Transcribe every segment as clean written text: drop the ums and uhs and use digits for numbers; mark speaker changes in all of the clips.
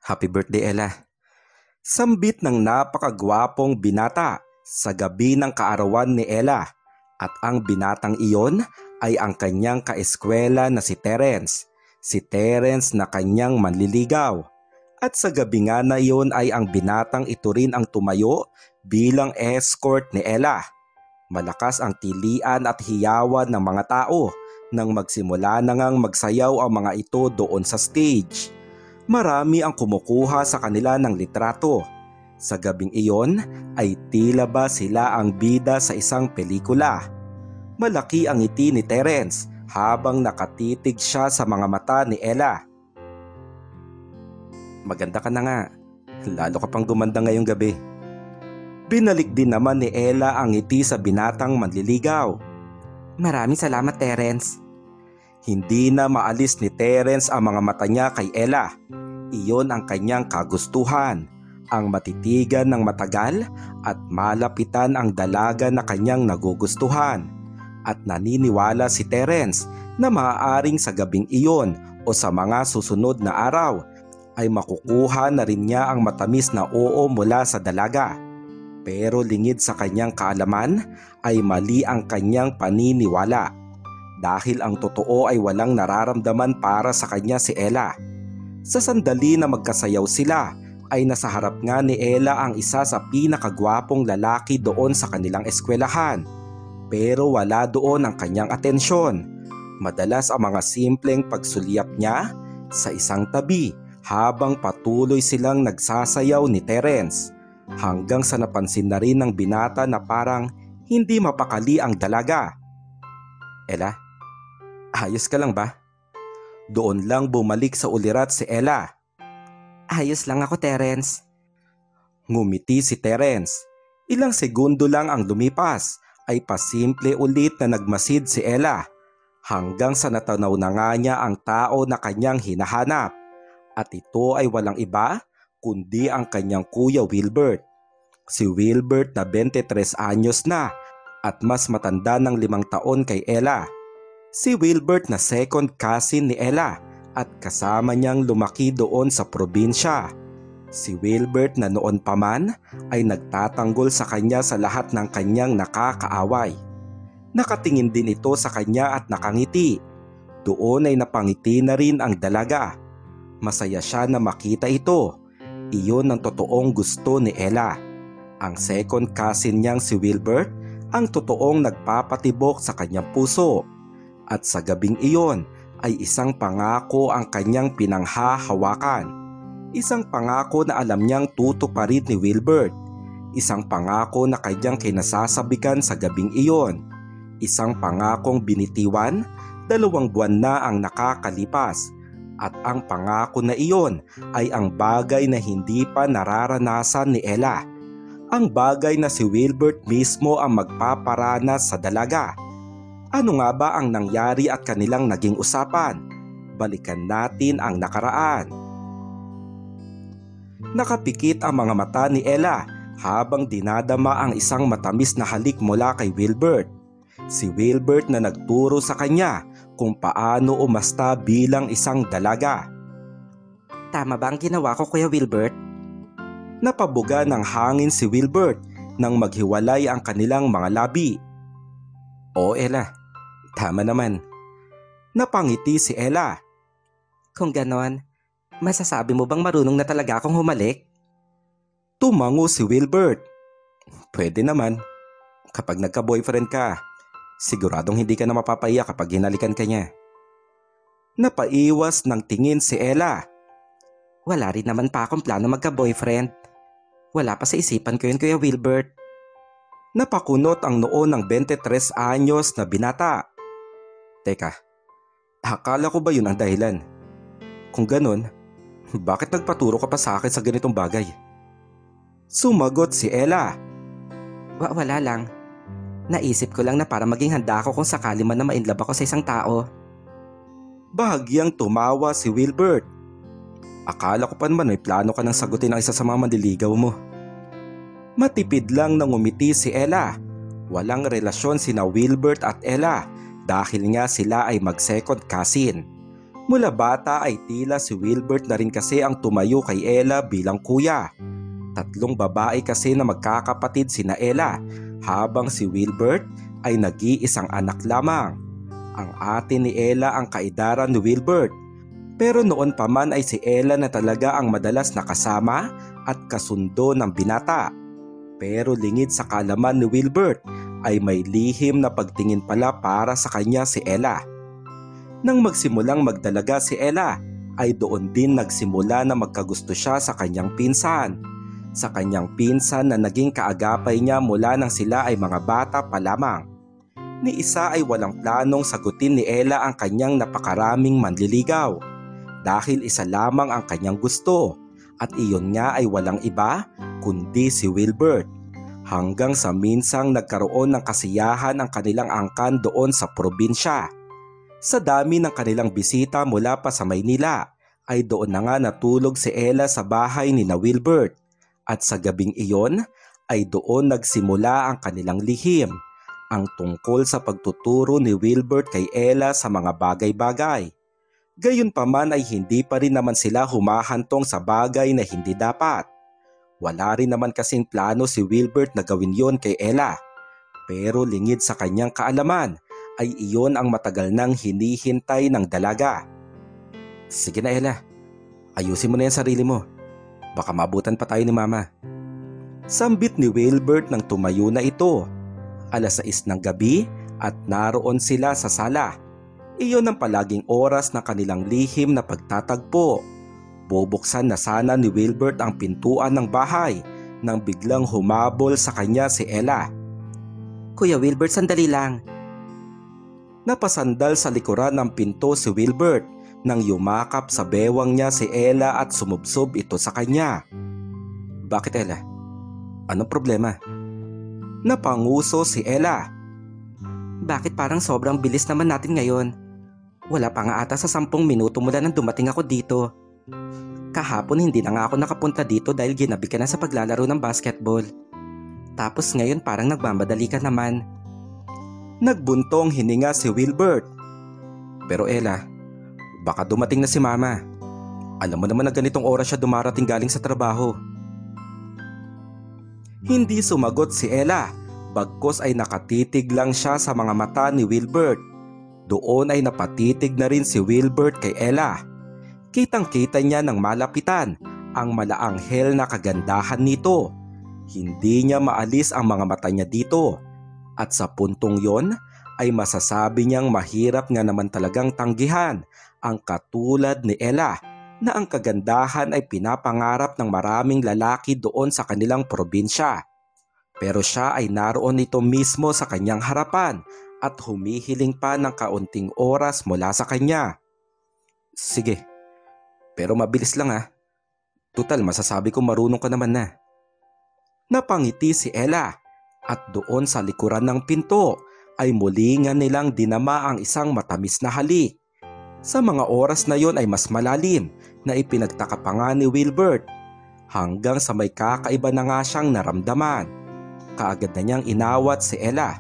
Speaker 1: Happy birthday, Ella. Sambit ng napakagwapong binata sa gabi ng kaarawan ni Ella at ang binatang iyon ay ang kanyang kaeskwela na si Terence. Si Terence na kanyang manliligaw. At sa gabi nga na iyon ay ang binatang ito rin ang tumayo bilang escort ni Ella. Malakas ang tilian at hiyawan ng mga tao nang magsimula na ngang magsayaw ang mga ito doon sa stage. Marami ang kumukuha sa kanila ng litrato. Sa gabing iyon ay tila ba sila ang bida sa isang pelikula. Malaki ang ngiti ni Terence habang nakatitig siya sa mga mata ni Ella. Maganda ka na nga, lalo ka pang gumanda ngayong gabi. Binalik din naman ni Ella ang ngiti sa binatang manliligaw.
Speaker 2: Maraming salamat, Terence.
Speaker 1: Hindi na maalis ni Terence ang mga mata niya kay Ella. Iyon ang kanyang kagustuhan, ang matitigan ng matagal at malapitan ang dalaga na kanyang nagugustuhan. At naniniwala si Terence na maaaring sa gabing iyon o sa mga susunod na araw ay makukuha na rin niya ang matamis na oo mula sa dalaga. Pero lingid sa kanyang kaalaman ay mali ang kanyang paniniwala. Dahil ang totoo ay walang nararamdaman para sa kanya si Ella. Sa sandali na magkasayaw sila ay nasa harap nga ni Ella ang isa sa pinakagwapong lalaki doon sa kanilang eskwelahan. Pero wala doon ang kanyang atensyon. Madalas ang mga simpleng pagsulyap niya sa isang tabi habang patuloy silang nagsasayaw ni Terence. Hanggang sa napansin na rin ng binata na parang hindi mapakali ang dalaga. Ella? Ayos ka lang ba? Doon lang bumalik sa ulirat si Ella.
Speaker 2: Ayos lang ako, Terence.
Speaker 1: Ngumiti si Terence. Ilang segundo lang ang lumipas ay pasimple ulit na nagmasid si Ella. Hanggang sa natanaw na nga niya ang tao na kanyang hinahanap. At ito ay walang iba kundi ang kanyang kuya Wilbert. Si Wilbert na 23 anyos na at mas matanda ng 5 taon kay Ella. Si Wilbert na second cousin ni Ella at kasama niyang lumaki doon sa probinsya. Si Wilbert na noon pa man ay nagtatanggol sa kanya sa lahat ng kanyang nakakaaway. Nakatingin din ito sa kanya at nakangiti. Doon ay napangiti na rin ang dalaga. Masaya siya na makita ito. Iyon ang totoong gusto ni Ella. Ang second cousin niyang si Wilbert ang totoong nagpapatibok sa kanyang puso. At sa gabing iyon ay isang pangako ang kanyang pinanghahawakan. Isang pangako na alam niyang tutuparin ni Wilbert. Isang pangako na kanyang kinasasabikan sa gabing iyon. Isang pangakong binitiwan, 2 buwan na ang nakakalipas. At ang pangako na iyon ay ang bagay na hindi pa nararanasan ni Ella. Ang bagay na si Wilbert mismo ang magpaparanas sa dalaga. Ano nga ba ang nangyari at kanilang naging usapan? Balikan natin ang nakaraan. Nakapikit ang mga mata ni Ella habang dinadama ang isang matamis na halik mula kay Wilbert. Si Wilbert na nagturo sa kanya kung paano umasta bilang isang dalaga.
Speaker 2: Tama ba ang ginawa ko, Kuya Wilbert?
Speaker 1: Napabuga ng hangin si Wilbert nang maghiwalay ang kanilang mga labi. Oo, Ella. Tama naman. Napangiti si Ella.
Speaker 2: Kung ganon, masasabi mo bang marunong na talaga akong humalik?
Speaker 1: Tumango si Wilbert. Pwede naman. Kapag nagka-boyfriend ka, siguradong hindi ka na mapapahiya kapag hinalikan ka niya. Napaiwas ng tingin si Ella.
Speaker 2: Wala rin naman pa akong plano magka-boyfriend. Wala pa sa isipan ko yun, Kuya Wilbert.
Speaker 1: Napakunot ang noo ng 23 anyos na binata. Teka, akala ko ba yun ang dahilan? Kung ganun, bakit nagpaturo ka pa sa akin sa ganitong bagay? Sumagot si Ella.
Speaker 2: Wala lang. Naisip ko lang na para maging handa ako kung sakali man na ma-inlove ako sa isang tao.
Speaker 1: Bahagyang tumawa si Wilbert. Akala ko pa naman may plano ka nang sagutin ang isa sa mga manliligaw mo. Matipid lang nang umiti si Ella. Walang relasyon sina Wilbert at Ella dahil nga sila ay mag-second cousin. Mula bata ay tila si Wilbert na rin kasi ang tumayo kay Ella bilang kuya. Tatlong babae kasi na magkakapatid sina Ella, habang si Wilbert ay nag-iisang anak lamang. Ang ate ni Ella ang kaedaran ni Wilbert. Pero noon pa man ay si Ella na talaga ang madalas nakasama at kasundo ng binata. Pero lingid sa kaalaman ni Wilbert ay may lihim na pagtingin pala para sa kanya si Ella. Nang magsimulang magdalaga si Ella ay doon din nagsimula na magkagusto siya sa kanyang pinsan. Sa kanyang pinsan na naging kaagapay niya mula nang sila ay mga bata pa lamang. Ni isa ay walang planong sagutin ni Ella ang kanyang napakaraming manliligaw. Dahil isa lamang ang kanyang gusto at iyon nga ay walang iba kundi si Wilbert. Hanggang sa minsang nagkaroon ng kasiyahan ang kanilang angkan doon sa probinsya. Sa dami ng kanilang bisita mula pa sa Maynila ay doon na nga natulog si Ella sa bahay ni na Wilbert. At sa gabing iyon ay doon nagsimula ang kanilang lihim, ang tungkol sa pagtuturo ni Wilbert kay Ella sa mga bagay-bagay. Gayunpaman ay hindi pa rin naman sila humahantong sa bagay na hindi dapat. Wala rin naman kasing plano si Wilbert na gawin yon kay Ella. Pero lingid sa kanyang kaalaman ay iyon ang matagal nang hinihintay ng dalaga. Sige na Ella, ayusin mo na yung sarili mo. Baka mabutan pa tayo ni Mama. Sambit ni Wilbert nang tumayo na ito. 6:00 ng gabi at naroon sila sa sala. Iyon ang palaging oras ng kanilang lihim na pagtatagpo. Bubuksan na sana ni Wilbert ang pintuan ng bahay nang biglang humabol sa kanya si Ella.
Speaker 2: Kuya Wilbert, sandali lang.
Speaker 1: Napasandal sa likuran ng pinto si Wilbert nang yumakap sa bewang niya si Ella at sumubsob ito sa kanya. Bakit Ella? Anong problema? Napanguso si Ella.
Speaker 2: Bakit parang sobrang bilis naman natin ngayon? Wala pa nga ata sa 10 minuto mula nang dumating ako dito. Kahapon hindi na nga ako nakapunta dito dahil ginabi ka na sa paglalaro ng basketball. Tapos ngayon parang nagmamadali ka naman.
Speaker 1: Nagbuntong hininga si Wilbert. Pero Ella, baka dumating na si Mama. Alam mo naman na ganitong oras siya dumarating galing sa trabaho. Hindi sumagot si Ella, bagkus ay nakatitig lang siya sa mga mata ni Wilbert. Doon ay napatitig na rin si Wilbert kay Ella. Kitang-kita niya ng malapitan ang malaanghel na kagandahan nito. Hindi niya maalis ang mga mata niya dito. At sa puntong yon ay masasabi niyang mahirap nga naman talagang tanggihan ang katulad ni Ella na ang kagandahan ay pinapangarap ng maraming lalaki doon sa kanilang probinsya. Pero siya ay naroon nito mismo sa kanyang harapan at humihiling pa ng kaunting oras mula sa kanya. Sige, pero mabilis lang ha. Tutal masasabi ko marunong ka naman na. Napangiti si Ella at doon sa likuran ng pinto ay muli nga nilang dinama ang isang matamis na halik. Sa mga oras na yon ay mas malalim na ipinagtaka pa nga ni Wilbert hanggang sa may kakaiba na nga siyang naramdaman. Kaagad na niyang inawat si Ella.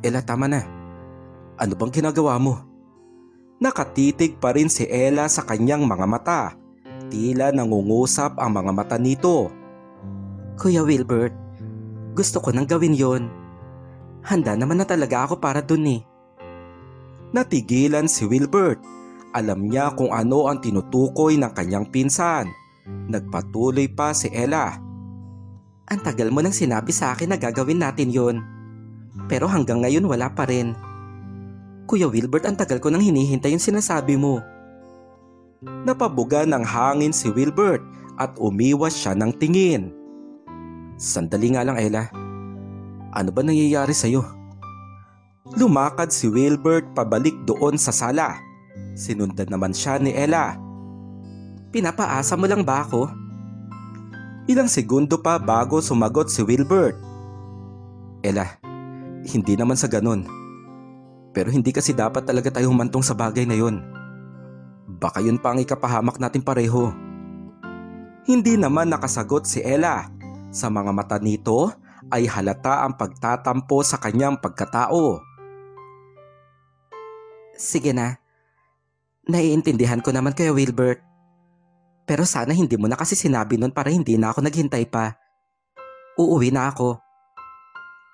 Speaker 1: Ella, tama na. Ano bang ginagawa mo? Nakatitig pa rin si Ella sa kanyang mga mata. Tila nangungusap ang mga mata nito.
Speaker 2: Kuya Wilbert, gusto ko nang gawin yon. Handa naman na talaga ako para dun eh.
Speaker 1: Natigilan si Wilbert. Alam niya kung ano ang tinutukoy ng kanyang pinsan. Nagpatuloy pa si Ella.
Speaker 2: Ang tagal mo nang sinabi sa akin na gagawin natin yon. Pero hanggang ngayon wala pa rin. Kuya Wilbert, ang tagal ko nang hinihintay yung sinasabi mo.
Speaker 1: Napabuga ng hangin si Wilbert at umiwas siya ng tingin. Sandali nga lang Ella. Ano ba nangyayari sa'yo? Lumakad si Wilbert pabalik doon sa sala. Sinundan naman siya ni Ella.
Speaker 2: Pinapaasa mo lang ba ako?
Speaker 1: Ilang segundo pa bago sumagot si Wilbert. Ella, hindi naman sa ganun. Pero hindi kasi dapat talaga tayo humantong sa bagay na yon. Baka yun pa ang ikapahamak natin pareho. Hindi naman nakasagot si Ella. Sa mga mata nito ay halata ang pagtatampo sa kanyang pagkatao.
Speaker 2: Sige na. Naiintindihan ko naman Kuya Wilbert. Pero sana hindi mo na kasi sinabi nun para hindi na ako naghintay pa. Uuwi na ako.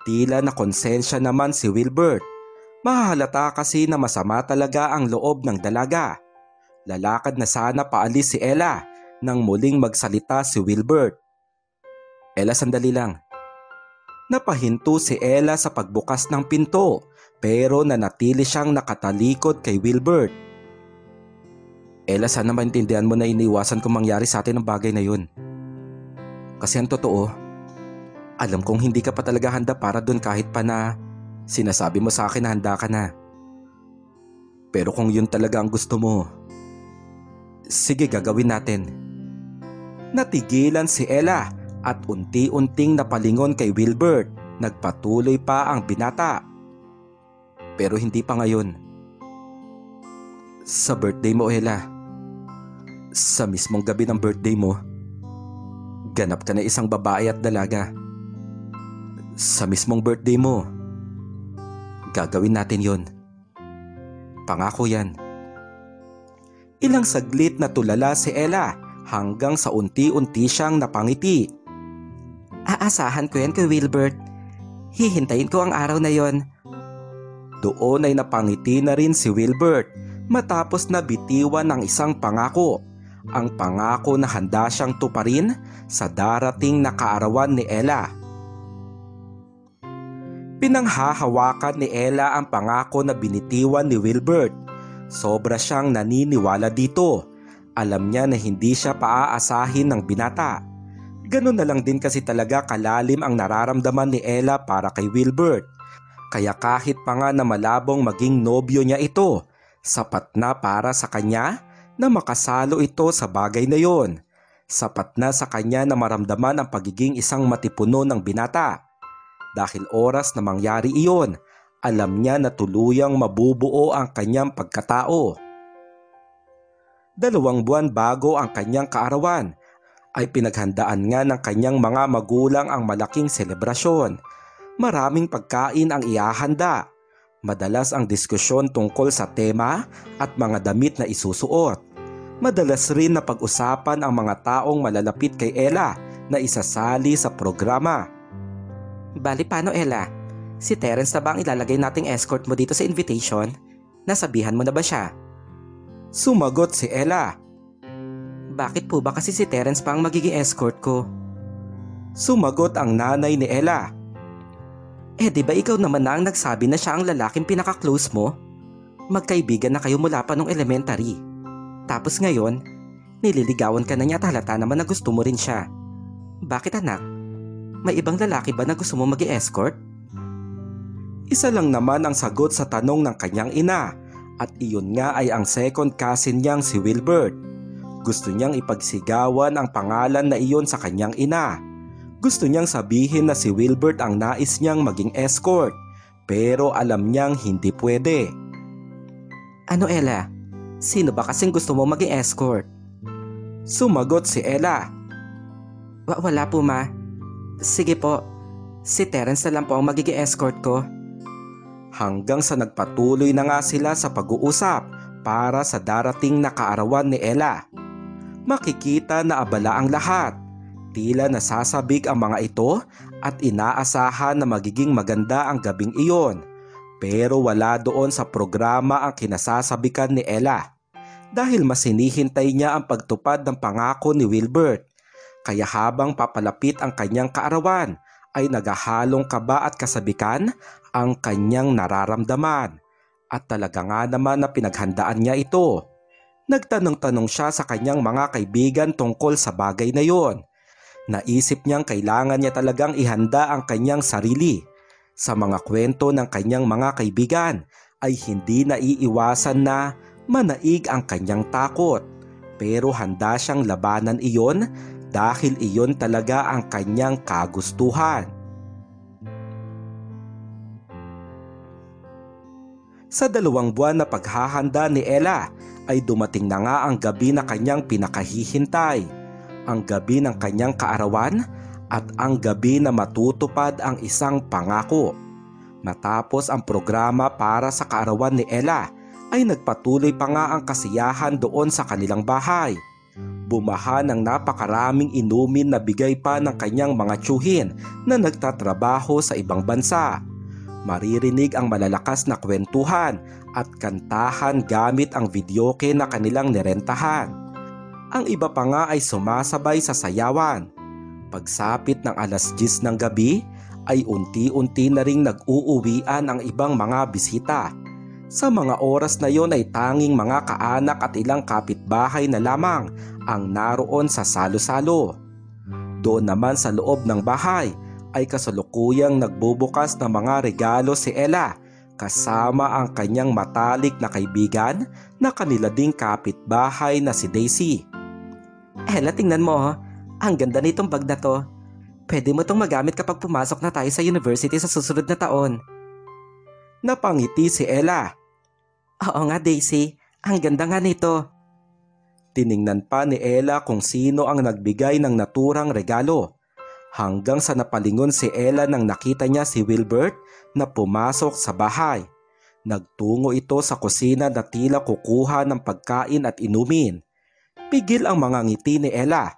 Speaker 1: Tila na konsensya naman si Wilbert. Mahahalata kasi na masama talaga ang loob ng dalaga. Lalakad na sana paalis si Ella nang muling magsalita si Wilbert. Ella, sandali lang. Napahinto si Ella sa pagbukas ng pinto pero nanatili siyang nakatalikod kay Wilbert. Ella, sana maintindihan mo na iniwasan kong mangyari sa atin ang bagay na yun. Kasi ang totoo, alam kong hindi ka pa talaga handa para dun kahit pa na sinasabi mo sa akin na handa ka na. Pero kung yun talaga ang gusto mo, sige, gagawin natin. Natigilan si Ella at unti-unting napalingon kay Wilbert. Nagpatuloy pa ang binata. Pero hindi pa ngayon. Sa birthday mo, Ella. Sa mismong gabi ng birthday mo, ganap ka na isang babae at dalaga. Sa mismong birthday mo, gagawin natin yon. Pangako yan. Ilang saglit na tulala si Ella hanggang sa unti-unti siyang napangiti.
Speaker 2: Aasahan ko yan kay Wilbert. Hihintayin ko ang araw na yon.
Speaker 1: Doon ay napangiti na rin si Wilbert matapos na bitiwan ng isang pangako. Ang pangako na handa siyang tuparin sa darating na kaarawan ni Ella. Pinanghahawakan ni Ella ang pangako na binitiwan ni Wilbert. Sobra siyang naniniwala dito. Alam niya na hindi siya paaasahin ng binata. Ganun na lang din kasi talaga kalalim ang nararamdaman ni Ella para kay Wilbert. Kaya kahit pa nga na malabong maging nobyo niya ito, sapat na para sa kanya na makasalo ito sa bagay na yon. Sapat na sa kanya na maramdaman ang pagiging isang matipuno ng binata. Dahil oras na mangyari iyon, alam niya na tuluyang mabubuo ang kanyang pagkatao. 2 buwan bago ang kanyang kaarawan, ay pinaghandaan nga ng kanyang mga magulang ang malaking selebrasyon. Maraming pagkain ang iahanda. Madalas ang diskusyon tungkol sa tema at mga damit na isusuot. Madalas rin na pag-usapan ang mga taong malalapit kay Ella na isasali sa programa.
Speaker 2: Bali paano Ella? Si Terence na ba ang ilalagay nating escort mo dito sa invitation? Nasabihan mo na ba siya?
Speaker 1: Sumagot si Ella.
Speaker 2: Bakit po ba kasi si Terence pa ang magiging escort ko?
Speaker 1: Sumagot ang nanay ni Ella.
Speaker 2: Di ba ikaw naman na ang nagsabi na siya ang lalaking pinaka-close mo? Magkaibigan na kayo mula pa nung elementary. Tapos ngayon, nililigawan ka na niya at halata naman na gusto mo rin siya. Bakit anak? May ibang lalaki ba na gusto mo mag-escort?
Speaker 1: Isa lang naman ang sagot sa tanong ng kanyang ina at iyon nga ay ang second cousin niyang si Wilbert. Gusto niyang ipagsigawan ang pangalan na iyon sa kanyang ina. Gusto niyang sabihin na si Wilbert ang nais niyang maging escort pero alam niyang hindi pwede.
Speaker 2: Ano Ella? Sino ba kasing gusto mo maging escort?
Speaker 1: Sumagot si Ella.
Speaker 2: Wala po ma. Sige po, si Terence na lang po ang magiging escort ko.
Speaker 1: Hanggang sa nagpatuloy na nga sila sa pag-uusap para sa darating na kaarawan ni Ella. Makikita na abala ang lahat. Tila nasasabik ang mga ito at inaasahan na magiging maganda ang gabing iyon. Pero wala doon sa programa ang kinasasabikan ni Ella. Dahil mas hinihintay niya ang pagtupad ng pangako ni Wilbert. Kaya habang papalapit ang kanyang kaarawan ay naghahalong kaba at kasabikan ang kanyang nararamdaman. At talaga nga naman na pinaghandaan niya ito. Nagtanong-tanong siya sa kanyang mga kaibigan tungkol sa bagay na yon. Naisip niyang kailangan niya talagang ihanda ang kanyang sarili. Sa mga kwento ng kanyang mga kaibigan ay hindi naiiwasan na manaig ang kanyang takot. Pero handa siyang labanan iyon dahil iyon talaga ang kanyang kagustuhan. Sa 2 buwan na paghahanda ni Ella ay dumating na nga ang gabi na kanyang pinakahihintay. Ang gabi ng kanyang kaarawan at ang gabi na matutupad ang isang pangako. Matapos ang programa para sa kaarawan ni Ella ay nagpatuloy pa nga ang kasiyahan doon sa kanilang bahay. Bumaha ng napakaraming inumin na bigay pa ng kanyang mga tiyuhin na nagtatrabaho sa ibang bansa. Maririnig ang malalakas na kwentuhan at kantahan gamit ang videoke na kanilang nirentahan. Ang iba pa nga ay sumasabay sa sayawan. Pagsapit ng alas 10 ng gabi ay unti-unti na ring nag-uuwian ang ibang mga bisita. Sa mga oras na yon ay tanging mga kaanak at ilang kapitbahay na lamang ang naroon sa salo-salo. Doon naman sa loob ng bahay ay kasalukuyang nagbubukas ng mga regalo si Ella kasama ang kanyang matalik na kaibigan na kanila ding kapitbahay na si Daisy.
Speaker 2: Ella, tingnan mo, ang ganda nitong bag na to. Pwede mo tong magamit kapag pumasok na tayo sa university sa susunod na taon.
Speaker 1: Napangiti si Ella.
Speaker 2: Oo nga, Daisy. Ang ganda nga nito.
Speaker 1: Tiningnan pa ni Ella kung sino ang nagbigay ng naturang regalo. Hanggang sa napalingon si Ella nang nakita niya si Wilbert na pumasok sa bahay. Nagtungo ito sa kusina na tila kukuha ng pagkain at inumin. Pigil ang mga ngiti ni Ella.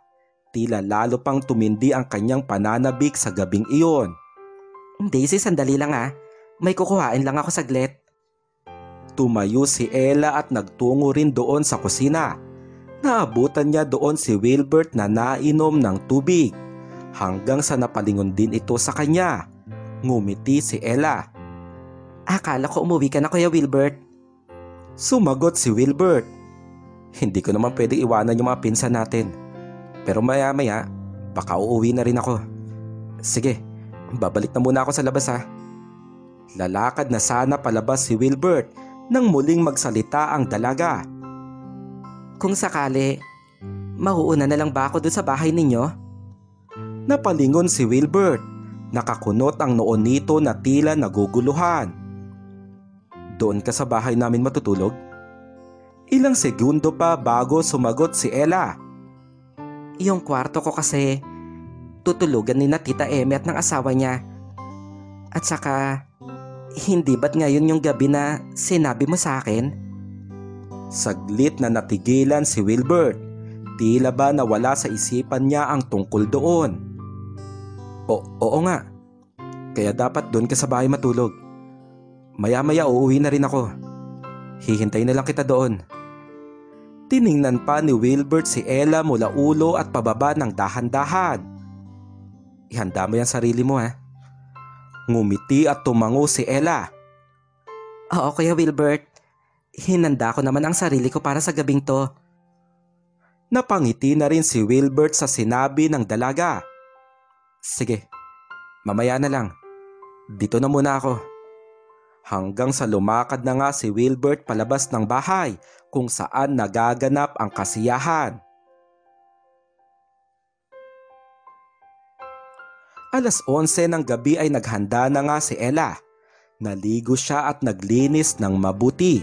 Speaker 1: Tila lalo pang tumindi ang kanyang pananabik sa gabing iyon.
Speaker 2: Daisy, sandali lang ah. May kukuhain lang ako saglit.
Speaker 1: Tumayo si Ella at nagtungo rin doon sa kusina. Naabutan niya doon si Wilbert na nainom ng tubig. Hanggang sa napalingon din ito sa kanya. Ngumiti si Ella.
Speaker 2: Akala ko umuwi ka na, Kuya Wilbert.
Speaker 1: Sumagot si Wilbert. Hindi ko naman pwedeng iwanan yung mga pinsan natin. Pero maya-maya, baka uuwi na rin ako. Sige, babalik na muna ako sa labas ha. Lalakad na sana palabas si Wilbert nang muling magsalita ang dalaga.
Speaker 2: Kung sakali, mauuna na lang ba ako doon sa bahay ninyo?
Speaker 1: Napalingon si Wilbert. Nakakunot ang noon nito na tila naguguluhan. Doon ka sa bahay namin matutulog? Ilang segundo pa bago sumagot si Ella.
Speaker 2: Yung kwarto ko kasi tutulugan ni na Tita Eme at ng asawa niya. At saka, hindi ba't ngayon yung gabi na sinabi mo sa akin?
Speaker 1: Saglit na natigilan si Wilbert. Tila ba nawala sa isipan niya ang tungkol doon. Oo nga. Kaya dapat doon ka sa bahay matulog. Maya-maya uuwi na rin ako. Hihintay na lang kita doon. Tiningnan pa ni Wilbert si Ella mula ulo at pababa ng dahan-dahan. Ihanda mo yung sarili mo ha. Ngumiti at tumango si Ella.
Speaker 2: Oo, Kuya Wilbert. Hinanda ko naman ang sarili ko para sa gabing to.
Speaker 1: Napangiti na rin si Wilbert sa sinabi ng dalaga. Sige, mamaya na lang. Dito na muna ako. Hanggang sa lumakad na nga si Wilbert palabas ng bahay kung saan nagaganap ang kasiyahan. Alas 11 ng gabi ay naghanda na nga si Ella. Naligo siya at naglinis ng mabuti.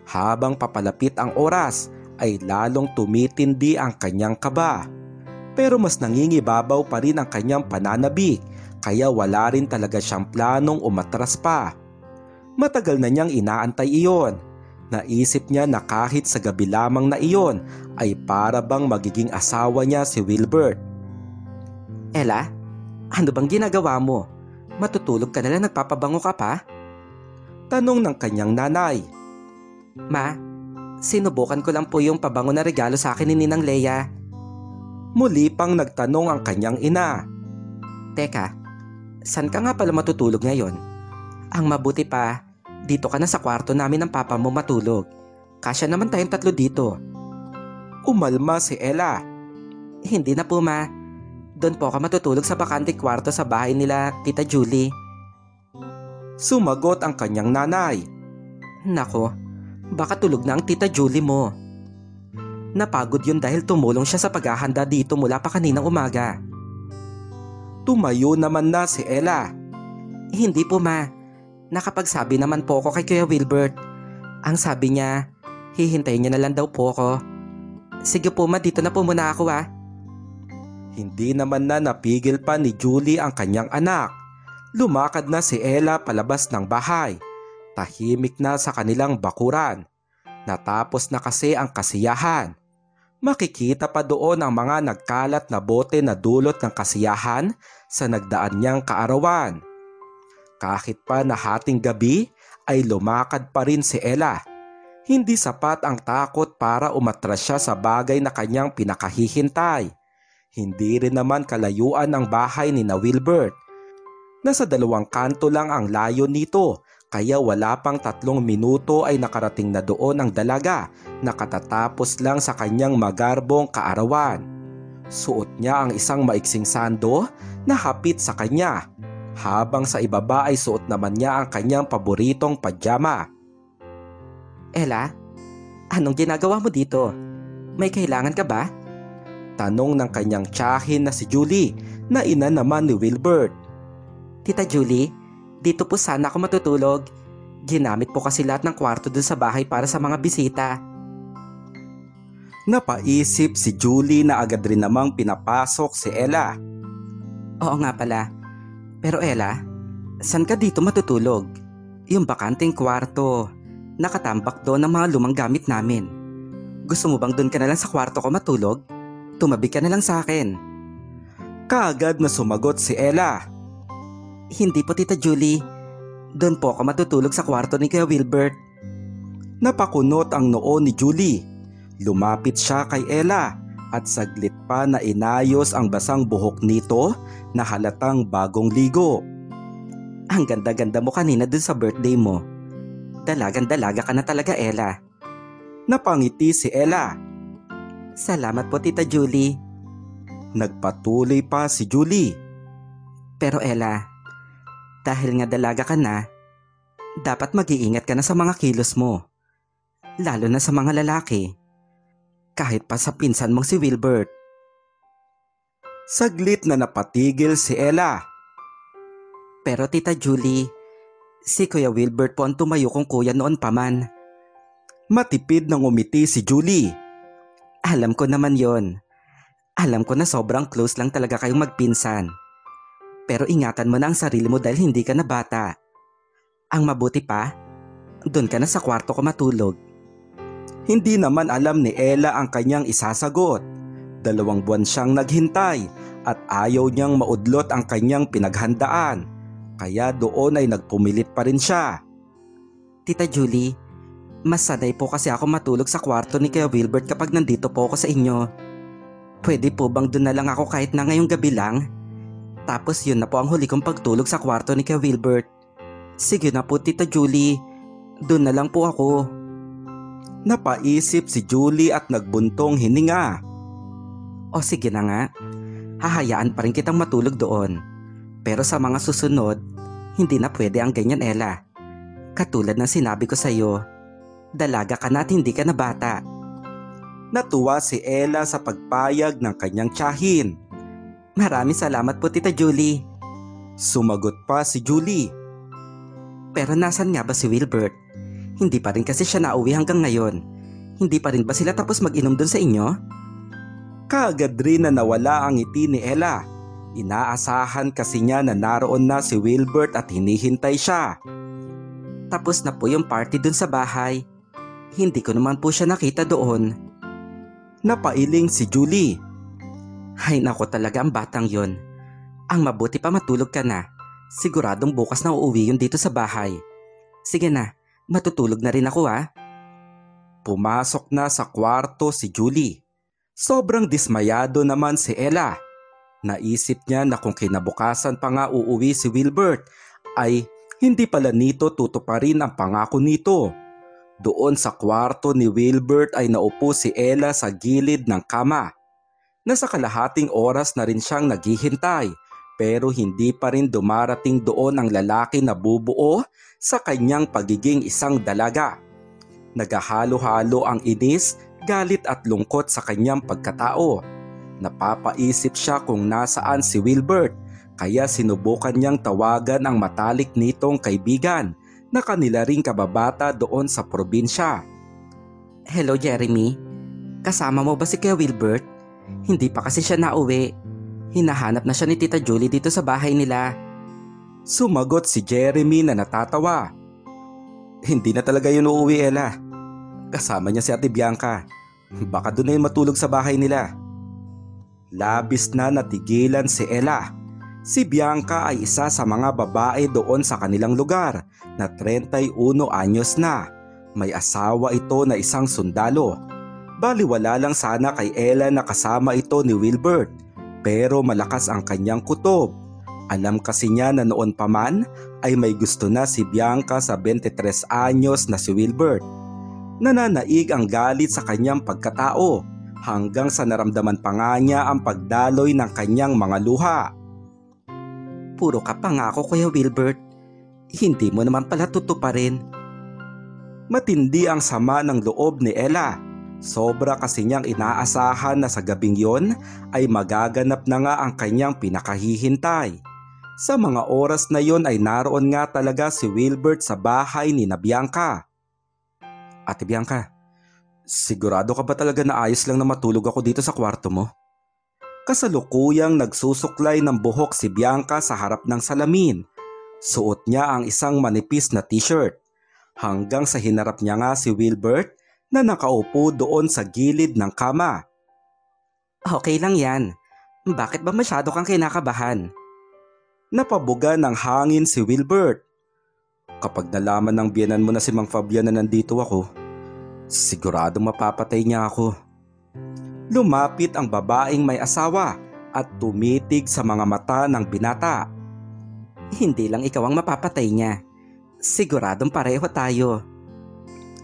Speaker 1: Habang papalapit ang oras ay lalong tumitindi ang kanyang kaba. Pero mas nangingibabaw pa rin ang kanyang pananabik kaya wala rin talaga siyang planong umatras pa. Matagal na niyang inaantay iyon. Naisip niya na kahit sa gabi lamang na iyon ay para bang magiging asawa niya si Wilbert.
Speaker 2: Ella? Ano bang ginagawa mo? Matutulog ka na lang, nagpapabango ka pa?
Speaker 1: Tanong ng kanyang nanay.
Speaker 2: Ma, sinubukan ko lang po yung pabango na regalo sa akin ni Ninang Leia.
Speaker 1: Muli pang nagtanong ang kanyang ina.
Speaker 2: Teka, saan ka nga pala matutulog ngayon? Ang mabuti pa, dito ka na sa kwarto namin ng papa mo matulog. Kasya naman tayong 3 dito.
Speaker 1: Umalma si Ella.
Speaker 2: Hindi na po, Ma. Doon po ako matutulog sa bakanting kwarto sa bahay nila Tita Julie.
Speaker 1: Sumagot ang kanyang nanay.
Speaker 2: Nako, baka tulog na ang Tita Julie mo. Napagod yun dahil tumulong siya sa paghahanda dito mula pa kaninang umaga.
Speaker 1: Tumayo naman na si Ella.
Speaker 2: Hindi po, Ma. Nakapagsabi naman po ako kay Kuya Wilbert. Ang sabi niya, hihintayin niya na lang daw po ako. Sige po, Ma, dito na po muna ako ah.
Speaker 1: Hindi naman na napigil pa ni Julie ang kanyang anak. Lumakad na si Ella palabas ng bahay. Tahimik na sa kanilang bakuran. Natapos na kasi ang kasiyahan. Makikita pa doon ang mga nagkalat na bote na dulot ng kasiyahan sa nagdaan niyang kaarawan. Kahit pa na hating gabi ay lumakad pa rin si Ella. Hindi sapat ang takot para umatras siya sa bagay na kanyang pinakahihintay. Hindi rin naman kalayuan ang bahay ni na Wilbert. Nasa 2 kanto lang ang layo nito, kaya wala pang 3 minuto ay nakarating na doon ang dalaga na katatapos lang sa kanyang magarbong kaarawan. Suot niya ang isang maiksing sando na hapit sa kanya, habang sa ibaba ay suot naman niya ang kanyang paboritong pajama.
Speaker 2: Ella, anong ginagawa mo dito? May kailangan ka ba?
Speaker 1: Tanong ng kanyang tiyahin na si Julie, na ina naman ni Wilbert.
Speaker 2: Tita Julie, dito po sana ako matutulog. Ginamit po kasi lahat ng kwarto dun sa bahay para sa mga bisita.
Speaker 1: Napaisip si Julie na agad rin namang pinapasok si Ella.
Speaker 2: Oo nga pala. Pero Ella, saan ka dito matutulog? Yung bakanting kwarto. Nakatambak doon ang mga lumang gamit namin. Gusto mo bang doon ka na lang sa kwarto ko matulog? Tumabi ka na lang sa akin.
Speaker 1: Kaagad na sumagot si Ella.
Speaker 2: Hindi po Tita Julie. Doon po ako matutulog sa kwarto ni Kuya Wilbert.
Speaker 1: Napakunot ang noo ni Julie. Lumapit siya kay Ella at saglit pa na inayos ang basang buhok nito na halatang bagong ligo.
Speaker 2: Ang ganda-ganda mo kanina dun sa birthday mo. Dalagang-dalaga ka na talaga, Ella.
Speaker 1: Napangiti si Ella.
Speaker 2: Salamat po Tita Julie.
Speaker 1: Nagpatuloy pa si Julie.
Speaker 2: Pero Ella, dahil nga dalaga ka na, dapat mag-iingat ka na sa mga kilos mo. Lalo na sa mga lalaki. Kahit pa sa pinsan mong si Wilbert.
Speaker 1: Saglit na napatigil si Ella.
Speaker 2: Pero Tita Julie, si Kuya Wilbert po ang tumayo kong kuya noon pa man.
Speaker 1: Matipid na ngumiti si Julie.
Speaker 2: Alam ko naman yon. Alam ko na sobrang close lang talaga kayong magpinsan. Pero ingatan mo na ang sarili mo dahil hindi ka na bata. Ang mabuti pa, doon ka na sa kwarto ko matulog.
Speaker 1: Hindi naman alam ni Ella ang kanyang isasagot. 2 buwan siyang naghintay at ayaw niyang maudlot ang kanyang pinaghandaan. Kaya doon ay nagpumilit pa rin siya.
Speaker 2: Tita Julie, mas sanay po kasi ako matulog sa kwarto ni Kuya Wilbert kapag nandito po ako sa inyo. Pwede po bang doon na lang ako kahit na ngayong gabi lang? Tapos yun na po ang huli kong pagtulog sa kwarto ni Kuya Wilbert. Sige na po Tita Julie, doon na lang po ako.
Speaker 1: Napaisip si Julie at nagbuntong hininga.
Speaker 2: O sige na nga, hahayaan pa rin kitang matulog doon. Pero sa mga susunod, hindi na pwede ang ganyan Ella. Katulad ng sinabi ko sa iyo, dalaga ka na at hindi ka na bata.
Speaker 1: Natuwa si Ella sa pagpayag ng kanyang tiyahin.
Speaker 2: Maraming salamat po Tita Julie.
Speaker 1: Sumagot pa si Julie.
Speaker 2: Pero nasan nga ba si Wilbert? Hindi pa rin kasi siya nauwi hanggang ngayon. Hindi pa rin ba sila tapos mag-inom doon sa inyo?
Speaker 1: Kaagad rin na nawala ang ngiti ni Ella. Inaasahan kasi niya na naroon na si Wilbert at hinihintay siya.
Speaker 2: Tapos na po yung party doon sa bahay. Hindi ko naman po siya nakita doon.
Speaker 1: Napailing si Julie.
Speaker 2: Hay nako talaga ang batang yon. Ang mabuti pa matulog ka na. Siguradong bukas na uuwi yun dito sa bahay. Sige na, matutulog na rin ako ha.
Speaker 1: Pumasok na sa kwarto si Julie. Sobrang dismayado naman si Ella. Naisip niya na kung kinabukasan pa nga uuwi si Wilbert, ay hindi pala nito tutuparin ang pangako nito. Doon sa kwarto ni Wilbert ay naupo si Ella sa gilid ng kama. Nasa kalahating oras na rin siyang naghihintay, pero hindi pa rin dumarating doon ang lalaki na bubuo sa kanyang pagiging isang dalaga. Nagahalo-halo ang inis, galit at lungkot sa kanyang pagkatao. Napapaisip siya kung nasaan si Wilbert, kaya sinubukan niyang tawagan ang matalik nitong kaibigan na kanila ring kababata doon sa probinsya.
Speaker 2: Hello Jeremy, kasama mo ba si Kuya Wilbert? Hindi pa kasi siya nauwi. Hinahanap na siya ni Tita Julie dito sa bahay nila.
Speaker 1: Sumagot si Jeremy na natatawa. Hindi na talaga yun uuwi, Ella. Kasama niya si Ate Bianca. Baka doon na yun matulog sa bahay nila. Labis na natigilan si Ella. Si Bianca ay isa sa mga babae doon sa kanilang lugar na 31 anyos na. May asawa ito na isang sundalo. Baliwala lang sana kay Ella na kasama ito ni Wilbert, pero malakas ang kanyang kutob. Alam kasi niya na noon pa man ay may gusto na si Bianca sa 23 anyos na si Wilbert. Nananaig ang galit sa kanyang pagkatao hanggang sa naramdaman pa nga niya ang pagdaloy ng kanyang mga luha.
Speaker 2: Puro ka pangako, Kuya Wilbert. Hindi mo naman pala tutuparin.
Speaker 1: Matindi ang sama ng loob ni Ella. Sobra kasi niyang inaasahan na sa gabing yon ay magaganap na nga ang kanyang pinakahihintay. Sa mga oras na yon ay naroon nga talaga si Wilbert sa bahay ni na Bianca. Ate Bianca, sigurado ka ba talaga na ayos lang na matulog ako dito sa kwarto mo? Kasalukuyang nagsusuklay ng buhok si Bianca sa harap ng salamin. Suot niya ang isang manipis na t-shirt. Hanggang sa hinarap niya nga si Wilbert na nakaupo doon sa gilid ng kama.
Speaker 2: Okay lang yan. Bakit ba masyado kang kinakabahan?
Speaker 1: Napabuga ng hangin si Wilbert. Kapag nalaman ng biyenan mo na si Mang Fabian na nandito ako, sigurado mapapatay niya ako. Lumapit ang babaeng may asawa at tumitig sa mga mata ng binata.
Speaker 2: Hindi lang ikaw ang mapapatay niya. Siguradong pareho tayo.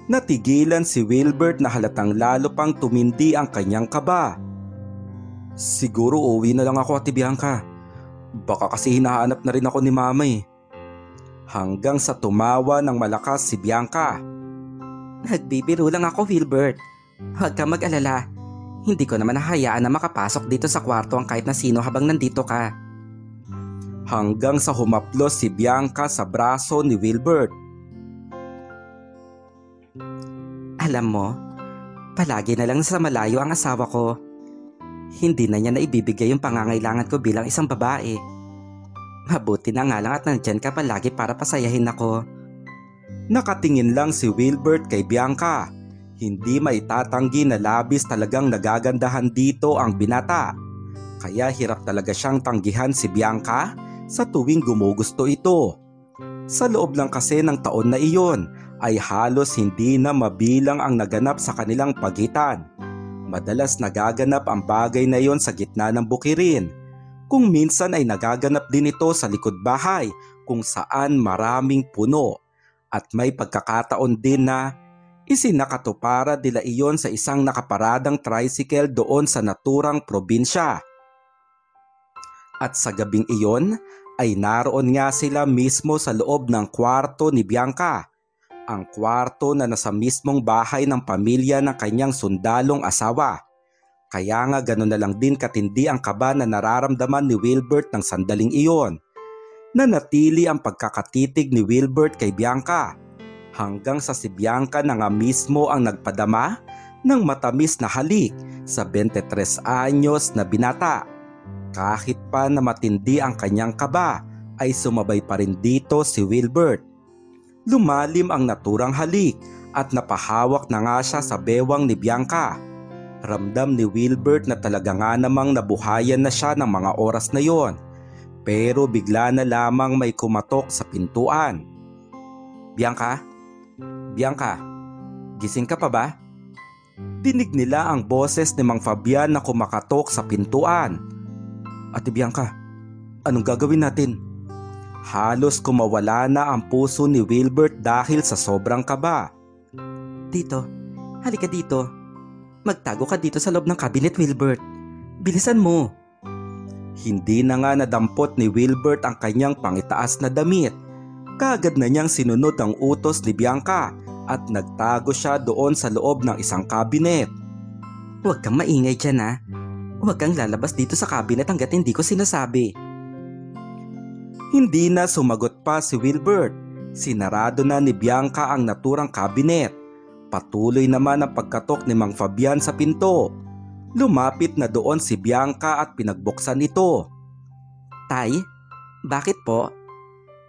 Speaker 1: Natigilan si Wilbert na halatang lalo pang tumindi ang kanyang kaba. Siguro uwi na lang ako, Ate Bianca. Baka kasi hinahanap na rin ako ni Mama eh. Hanggang sa tumawa ng malakas si Bianca.
Speaker 2: Nagbibiro lang ako, Wilbert. Huwag ka mag-alala. Hindi ko naman hahayaan na makapasok dito sa kwarto ang kahit na sino habang nandito ka.
Speaker 1: Hanggang sa humaplos si Bianca sa braso ni Wilbert.
Speaker 2: Alam mo, palagi na lang sa malayo ang asawa ko. Hindi na niya naibibigay yung pangangailangan ko bilang isang babae. Mabuti na nga lang at nandyan ka palagi para pasayahin ako.
Speaker 1: Nakatingin lang si Wilbert kay Bianca. Hindi maitatanggi na labis talagang nagagandahan dito ang binata. Kaya hirap talaga siyang tanggihan si Bianca sa tuwing gumugusto ito. Sa loob lang kasi ng taon na iyon ay halos hindi na mabilang ang naganap sa kanilang pagitan. Madalas nagaganap ang bagay na iyon sa gitna ng bukirin. Kung minsan ay nagaganap din ito sa likod bahay kung saan maraming puno. At may pagkakataon din na isinakatupara nila iyon sa isang nakaparadang tricycle doon sa naturang probinsya. At sa gabing iyon ay naroon nga sila mismo sa loob ng kwarto ni Bianca. Ang kwarto na nasa mismong bahay ng pamilya ng kanyang sundalong asawa. Kaya nga gano'n na lang din katindi ang kaba na nararamdaman ni Wilbert ng sandaling iyon. Nanatili ang pagkakatitig ni Wilbert kay Bianca. Hanggang sa si Bianca na nga mismo ang nagpadama ng matamis na halik sa 23 anyos na binata. Kahit pa na matindi ang kanyang kaba ay sumabay pa rin dito si Wilbert. Lumalim ang naturang halik at napahawak na nga siya sa bewang ni Bianca. Ramdam ni Wilbert na talaga nga namang nabuhayan na siya ng mga oras na yon. Pero bigla na lamang may kumatok sa pintuan. Bianca? Bianca, gising ka pa ba? Dinig nila ang boses ni Mang Fabian na kumakatok sa pintuan. Ate Bianca, anong gagawin natin? Halos kumawala na ang puso ni Wilbert dahil sa sobrang kaba.
Speaker 2: Dito, halika dito. Magtago ka dito sa loob ng cabinet, Wilbert. Bilisan mo.
Speaker 1: Hindi na nga nadampot ni Wilbert ang kanyang pangitaas na damit. Kaagad na niyang sinunod ang utos ni Bianca at nagtago siya doon sa loob ng isang cabinet.
Speaker 2: Huwag kang maingay dyan ha. Huwag kang lalabas dito sa cabinet hanggat hindi ko sinasabi.
Speaker 1: Hindi na sumagot pa si Wilbert. Sinarado na ni Bianca ang naturang cabinet. Patuloy naman ang pagkatok ni Mang Fabian sa pinto. Lumapit na doon si Bianca at pinagbuksan ito.
Speaker 2: Tay, bakit po?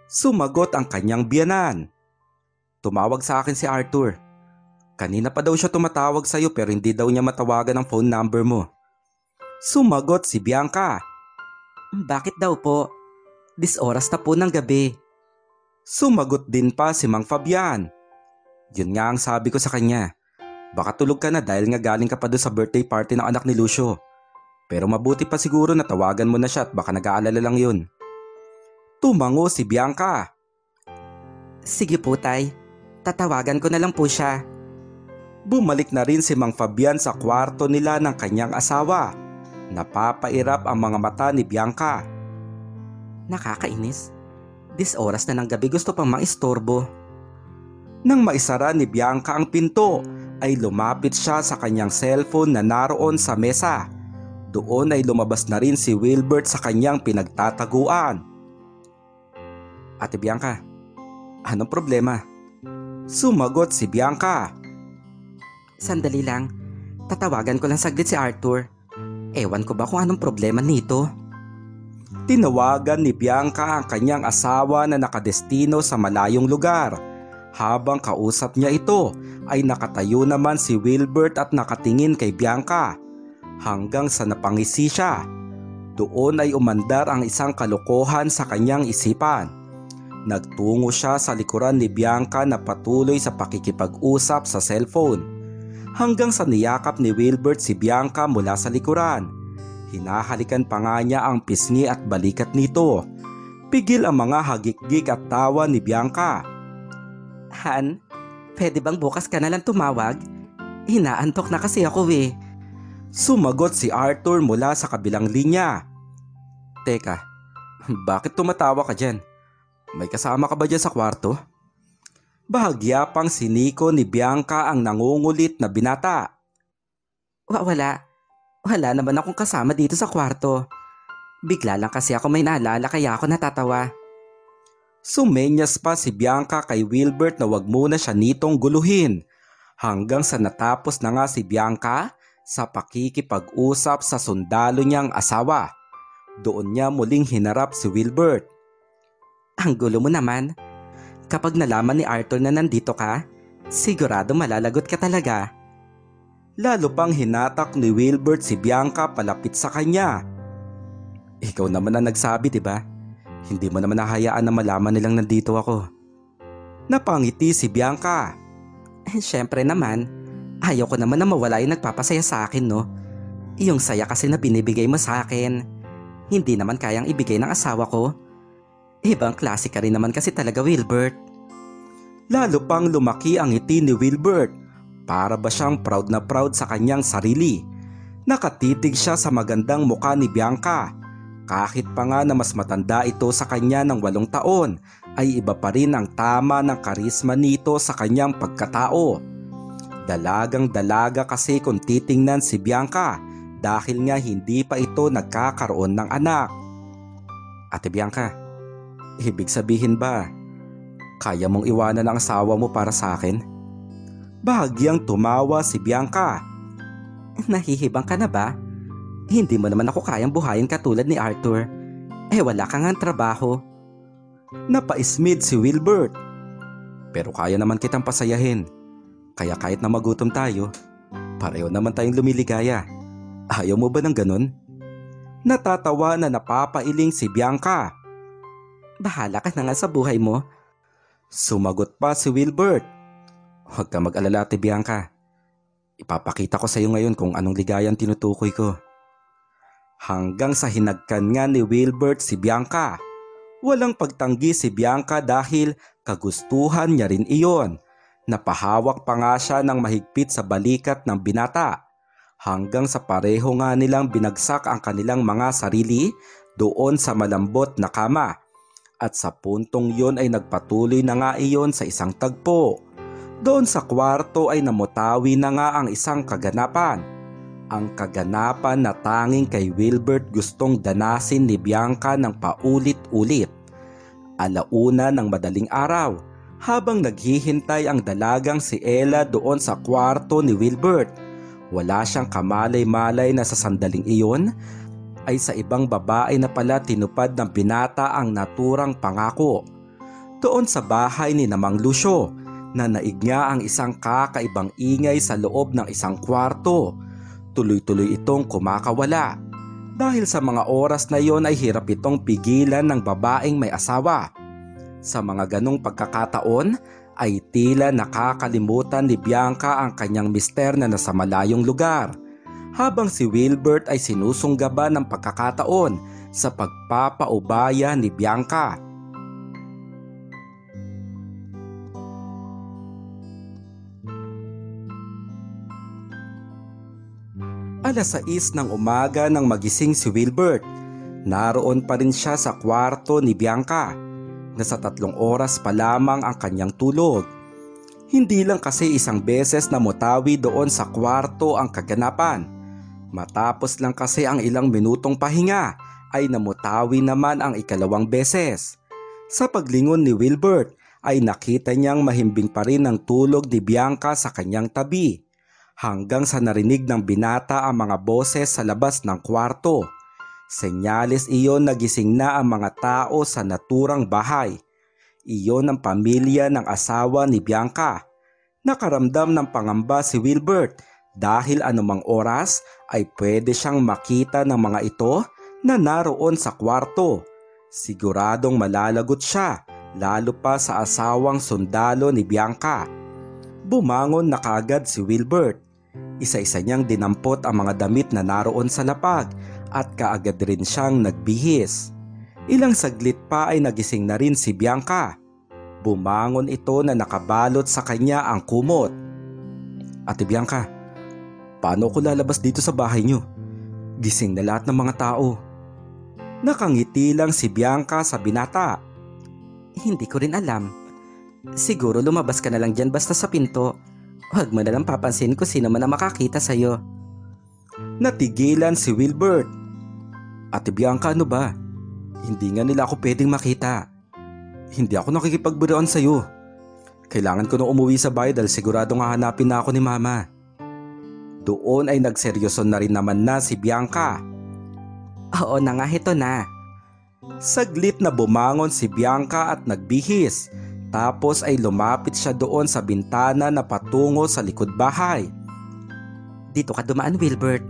Speaker 1: Sumagot ang kanyang biyanan. Tumawag sa akin si Arthur. Kanina pa daw siya tumatawag sa'yo pero hindi daw niya matawagan ang phone number mo. Sumagot si Bianca.
Speaker 2: Bakit daw po? Oras na po ng gabi.
Speaker 1: Sumagot din pa si Mang Fabian. Yun nga ang sabi ko sa kanya. Baka tulog ka na dahil nga galing ka pa doon sa birthday party ng anak ni Lucio. Pero mabuti pa siguro na tawagan mo na siya at baka nag-aalala lang yun. Tumango si Bianca.
Speaker 2: Sige po, Tay. Tatawagan ko na lang po siya.
Speaker 1: Bumalik na rin si Mang Fabian sa kwarto nila ng kanyang asawa. Napapairap ang mga mata ni Bianca.
Speaker 2: Nakakainis. Oras na ng gabi gusto pang maistorbo.
Speaker 1: Nang maisara ni Bianca ang pinto, ay lumapit siya sa kanyang cellphone na naroon sa mesa. Doon ay lumabas na rin si Wilbert sa kanyang pinagtataguan. Ate Bianca, anong problema? Sumagot si Bianca.
Speaker 2: Sandali lang. Tatawagan ko lang saglit si Arthur. Ewan ko ba kung anong problema nito?
Speaker 1: Tinawagan ni Bianca ang kanyang asawa na nakadestino sa malayong lugar. Habang kausap niya ito, ay nakatayo naman si Wilbert at nakatingin kay Bianca. Hanggang sa napangisi siya. Doon ay umandar ang isang kalokohan sa kanyang isipan. Nagtungo siya sa likuran ni Bianca na patuloy sa pakikipag-usap sa cellphone. Hanggang sa niyakap ni Wilbert si Bianca mula sa likuran. Hinahalikan pa nga niya ang pisngi at balikat nito. Pigil ang mga hagik-gik at tawa ni Bianca.
Speaker 2: Han, pwede bang bukas ka na lang tumawag? Hinaantok na kasi ako eh.
Speaker 1: Sumagot si Arthur mula sa kabilang linya. Teka, bakit tumatawa ka dyan? May kasama ka ba dyan sa kwarto? Bahagya pang siniko ni Bianca ang nangungulit na binata.
Speaker 2: Wala. Wala naman akong kasama dito sa kwarto. Bigla lang kasi ako may naalala kaya ako natatawa.
Speaker 1: Sumenyas pa si Bianca kay Wilbert na wag muna siya nitong guluhin. Hanggang sa natapos na nga si Bianca sa pakikipag-usap sa sundalo niyang asawa. Doon niya muling hinarap si Wilbert.
Speaker 2: Ang gulo mo naman. Kapag nalaman ni Arthur na nandito ka, sigurado malalagot ka talaga.
Speaker 1: Lalo pang hinatak ni Wilbert si Bianca palapit sa kanya. Ikaw naman ang nagsabi, diba? Hindi mo naman nahayaan na malaman nilang nandito ako. Napangiti si Bianca.
Speaker 2: Siyempre naman, ayaw ko naman na mawala yung nagpapasaya sa akin, no? Yung saya kasi na binibigay mo sa akin, hindi naman kayang ibigay ng asawa ko. Ibang klase ka rin naman kasi talaga, Wilbert.
Speaker 1: Lalo pang lumaki ang ngiti ni Wilbert. Para ba siyang proud na proud sa kanyang sarili. Nakatitig siya sa magandang muka ni Bianca. Kahit pa nga na mas matanda ito sa kanya ng 8 taon, ay iba pa rin ang tama ng karisma nito sa kanyang pagkatao. Dalagang dalaga kasi kung titingnan si Bianca dahil nga hindi pa ito nagkakaroon ng anak. Ate Bianca, ibig sabihin ba, kaya mong iwanan ang asawa mo para sa akin? Bahagyang tumawa si Bianca.
Speaker 2: Nahihibang ka na ba? Hindi mo naman ako kayang buhayin katulad ni Arthur. Wala kang ang trabaho.
Speaker 1: Napaismid si Wilbert. Pero kaya naman kitang pasayahin. Kaya kahit na magutom tayo, pareho naman tayong lumiligaya. Ayaw mo ba ng ganun? Natatawa na napapailing si Bianca.
Speaker 2: Bahala ka na nga sa buhay mo.
Speaker 1: Sumagot pa si Wilbert. Huwag ka mag-alala, Ate Bianca. Ipapakita ko sa iyo ngayon kung anong ligayang tinutukoy ko. Hanggang sa hinagkan nga ni Wilbert si Bianca. Walang pagtanggi si Bianca dahil kagustuhan niya rin iyon. Napahawak pa nga siya ng mahigpit sa balikat ng binata. Hanggang sa pareho nga nilang binagsak ang kanilang mga sarili doon sa malambot na kama. At sa puntong yon ay nagpatuloy na nga iyon sa isang tagpo. Doon sa kwarto ay namutawi na nga ang isang kaganapan. Ang kaganapan na tanging kay Wilbert gustong danasin ni Bianca ng paulit-ulit. Alauna ng madaling araw, habang naghihintay ang dalagang si Ella doon sa kwarto ni Wilbert. Wala siyang kamalay-malay na sa sandaling iyon ay sa ibang babae na pala tinupad ng binata ang naturang pangako. Doon sa bahay ni Namang Lucio, Nanaig niya ang isang kakaibang ingay sa loob ng isang kwarto. Tuloy-tuloy itong kumakawala. Dahil sa mga oras na iyon ay hirap itong pigilan ng babaeng may asawa. Sa mga ganong pagkakataon ay tila nakakalimutan ni Bianca ang kanyang mister na nasa malayong lugar, habang si Wilbert ay sinusunggaban ng pagkakataon sa pagpapaubaya ni Bianca. Alas 6 ng umaga nang magising si Wilbert. Naroon pa rin siya sa kwarto ni Bianca. Nasa 3 oras pa lamang ang kanyang tulog. Hindi lang kasi isang beses na mutawi doon sa kwarto ang kaganapan. Matapos lang kasi ang ilang minutong pahinga ay namutawi naman ang ikalawang beses. Sa paglingon ni Wilbert ay nakita niyang mahimbing pa rin ang tulog ni Bianca sa kanyang tabi. Hanggang sa narinig ng binata ang mga boses sa labas ng kwarto. Senyales iyon na gising na ang mga tao sa naturang bahay. Iyon ang pamilya ng asawa ni Bianca. Nakaramdam ng pangamba si Wilbert dahil anumang oras ay pwede siyang makita ng mga ito na naroon sa kwarto. Siguradong malalagot siya, lalo pa sa asawang sundalo ni Bianca. Bumangon na kaagad si Wilbert. Isa-isa niyang dinampot ang mga damit na naroon sa lapag at kaagad rin siyang nagbihis. Ilang saglit pa ay nagising na rin si Bianca. Bumangon ito na nakabalot sa kanya ang kumot. Ate Bianca, paano ko lalabas dito sa bahay niyo? Gising na lahat ng mga tao. Nakangiti lang si Bianca sa binata.
Speaker 2: Hindi ko rin alam. Siguro lumabas ka na lang dyan basta sa pinto. Huwag mo na lang papansin kung sino man ang makakita sa'yo.
Speaker 1: Natigilan si Wilbert. Ate Bianca, ano ba? Hindi nga nila ako pwedeng makita. Hindi ako nakikipagbiruan sa'yo. Kailangan ko na umuwi sa bahay dahil siguradong hahanapin na ako ni Mama. Doon ay nagseryoso na rin naman na si Bianca.
Speaker 2: Oo na nga, ito na.
Speaker 1: Saglit na bumangon si Bianca at nagbihis. Tapos ay lumapit siya doon sa bintana na patungo sa likod bahay.
Speaker 2: Dito ka dumaan, Wilbert.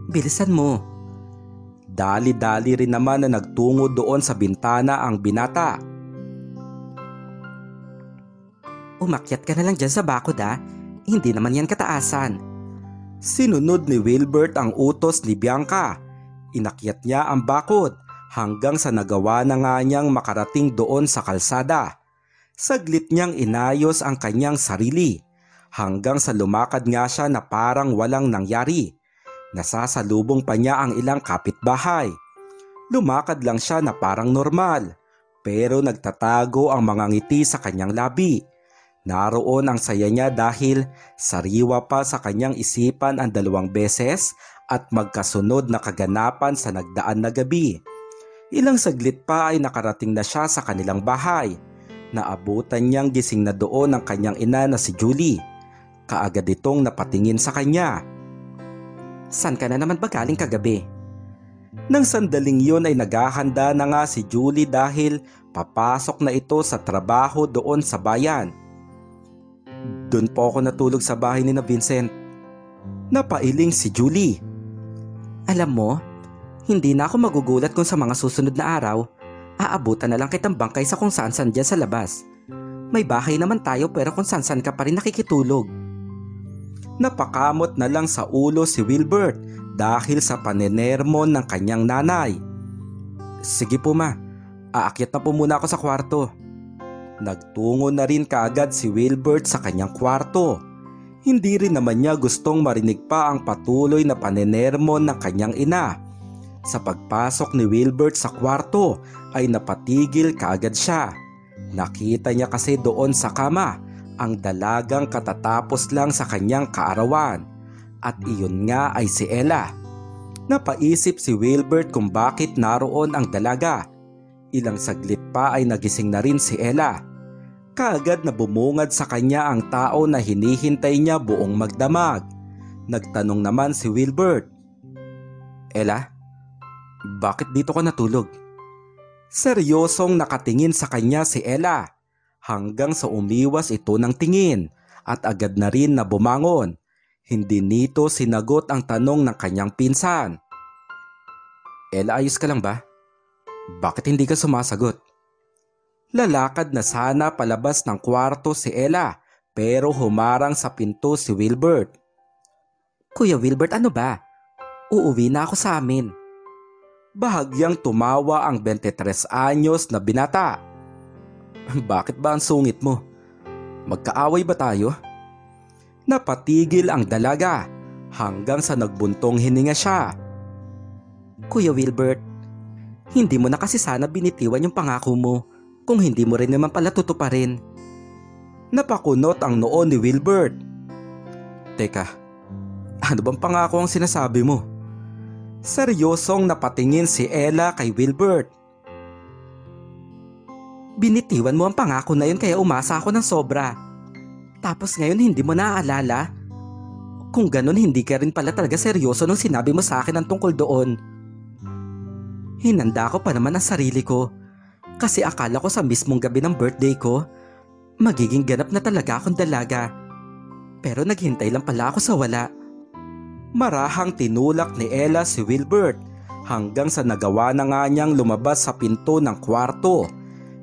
Speaker 2: Bilisan mo.
Speaker 1: Dali-dali rin naman na nagtungo doon sa bintana ang binata.
Speaker 2: Umakyat ka na lang dyan sa bakod Hindi naman yan kataasan.
Speaker 1: Sinunod ni Wilbert ang utos ni Bianca. Inakyat niya ang bakod hanggang sa nagawa na nga niyang makarating doon sa kalsada. Saglit niyang inayos ang kanyang sarili hanggang sa lumakad nga siya na parang walang nangyari. Nasasalubong pa niya ang ilang kapitbahay. Lumakad lang siya na parang normal, pero nagtatago ang mga ngiti sa kanyang labi. Naroon ang saya niya dahil sariwa pa sa kanyang isipan ang 2 beses at magkasunod na kaganapan sa nagdaan na gabi. Ilang saglit pa ay nakarating na siya sa kanilang bahay. Naabutan niyang gising na doon ang kanyang ina na si Julie. Kaagad itong napatingin sa kanya.
Speaker 2: San ka na naman ba galing kagabi?
Speaker 1: Nang sandaling yun ay naghahanda na nga si Julie dahil papasok na ito sa trabaho doon sa bayan. Doon po ako natulog sa bahay ni na Vincent. Napailing si Julie.
Speaker 2: Alam mo, hindi na ako magugulat kung sa mga susunod na araw, aabutan na lang kitang bangkay sa kung saan-saan dyan sa labas. May bahay naman tayo pero kung saan-saan ka pa rin nakikitulog.
Speaker 1: Napakamot na lang sa ulo si Wilbert dahil sa panenermon ng kanyang nanay. Sige po ma, aakyat na po muna ako sa kwarto. Nagtungo na rin kaagad si Wilbert sa kanyang kwarto. Hindi rin naman niya gustong marinig pa ang patuloy na panenermon ng kanyang ina. Sa pagpasok ni Wilbert sa kwarto ay napatigil kaagad siya. Nakita niya kasi doon sa kama ang dalagang katatapos lang sa kanyang kaarawan. At iyon nga ay si Ella. Napaisip si Wilbert kung bakit naroon ang dalaga. Ilang saglit pa ay nagising na rin si Ella. Kaagad na bumungad sa kanya ang tao na hinihintay niya buong magdamag. Nagtanong naman si Wilbert. Ella, bakit dito ka natulog? Seryosong nakatingin sa kanya si Ella. hanggang sa umiwas ito ng tingin at agad na rin na bumangon. Hindi nito sinagot ang tanong ng kanyang pinsan. Ella, ayos ka lang ba? Bakit hindi ka sumasagot? Lalakad na sana palabas ng kwarto si Ella pero humarang sa pinto si Wilbert.
Speaker 2: Kuya Wilbert, ano ba? Uuwi na ako sa amin.
Speaker 1: Bahagyang tumawa ang 23 anyos na binata. Bakit ba ang sungit mo? Magkaaway ba tayo? Napatigil ang dalaga hanggang sa nagbuntong hininga siya.
Speaker 2: Kuya Wilbert, hindi mo na kasi sana binitiwan yung pangako mo kung hindi mo rin naman pala tutuparin.
Speaker 1: Napakunot ang noo ni Wilbert. Teka, ano bang pangako ang sinasabi mo? Seryosong napatingin si Ella kay Wilbert.
Speaker 2: Binitiwan mo ang pangako na yun kaya umasa ako ng sobra. Tapos ngayon hindi mo naaalala? Kung ganun hindi ka rin pala talaga seryoso nung sinabi mo sa akin ang tungkol doon. Hinanda ko pa naman ang sarili ko kasi akala ko sa mismong gabi ng birthday ko magiging ganap na talaga akong dalaga. Pero naghintay lang pala ako sa wala.
Speaker 1: Marahang tinulak ni Ella si Wilbert hanggang sa nagawa na nga niyang lumabas sa pinto ng kwarto.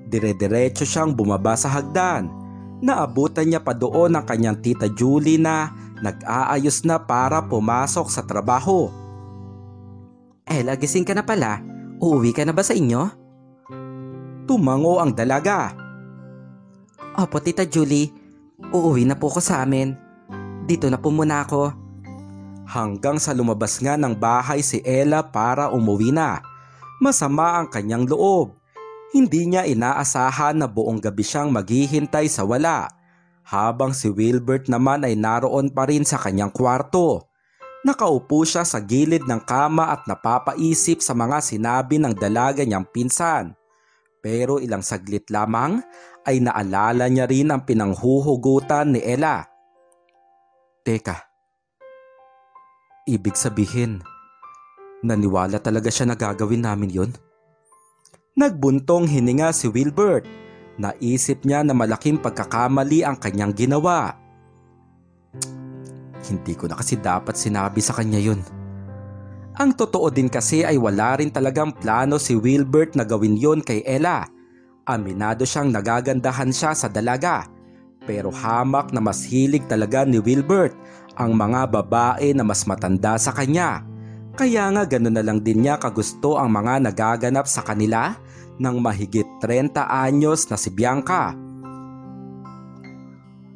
Speaker 1: Dire-diretso siyang bumaba sa hagdan. Naabutan niya pa doon ang kanyang tita Julie na nag-aayos na para pumasok sa trabaho.
Speaker 2: Ella, gising ka na pala. Uuwi ka na ba sa inyo?
Speaker 1: Tumango ang dalaga.
Speaker 2: Opo, Tita Julie. Uuwi na po ko sa amin. Dito na po muna ako.
Speaker 1: Hanggang sa lumabas nga ng bahay si Ella para umuwi na. Masama ang kanyang loob. Hindi niya inaasahan na buong gabi siyang maghihintay sa wala, habang si Wilbert naman ay naroon pa rin sa kanyang kwarto. Nakaupo siya sa gilid ng kama at napapaisip sa mga sinabi ng dalaga niyang pinsan. Pero ilang saglit lamang ay naalala niya rin ang pinanghuhugutan ni Ella. Teka, ibig sabihin, naniwala talaga siya na gagawin namin yon? Nagbuntong hininga si Wilbert. Naisip niya na malaking pagkakamali ang kanyang ginawa. Hindi ko na kasi dapat sinabi sa kanya yun. Ang totoo din kasi ay wala rin talagang plano si Wilbert na gawin yon kay Ella. Aminado siyang nagagandahan siya sa dalaga. Pero hamak na mas hilig talaga ni Wilbert ang mga babae na mas matanda sa kanya. Kaya nga gano'n na lang din niya kagusto ang mga nagaganap sa kanila ng mahigit 30 anyos na si Bianca.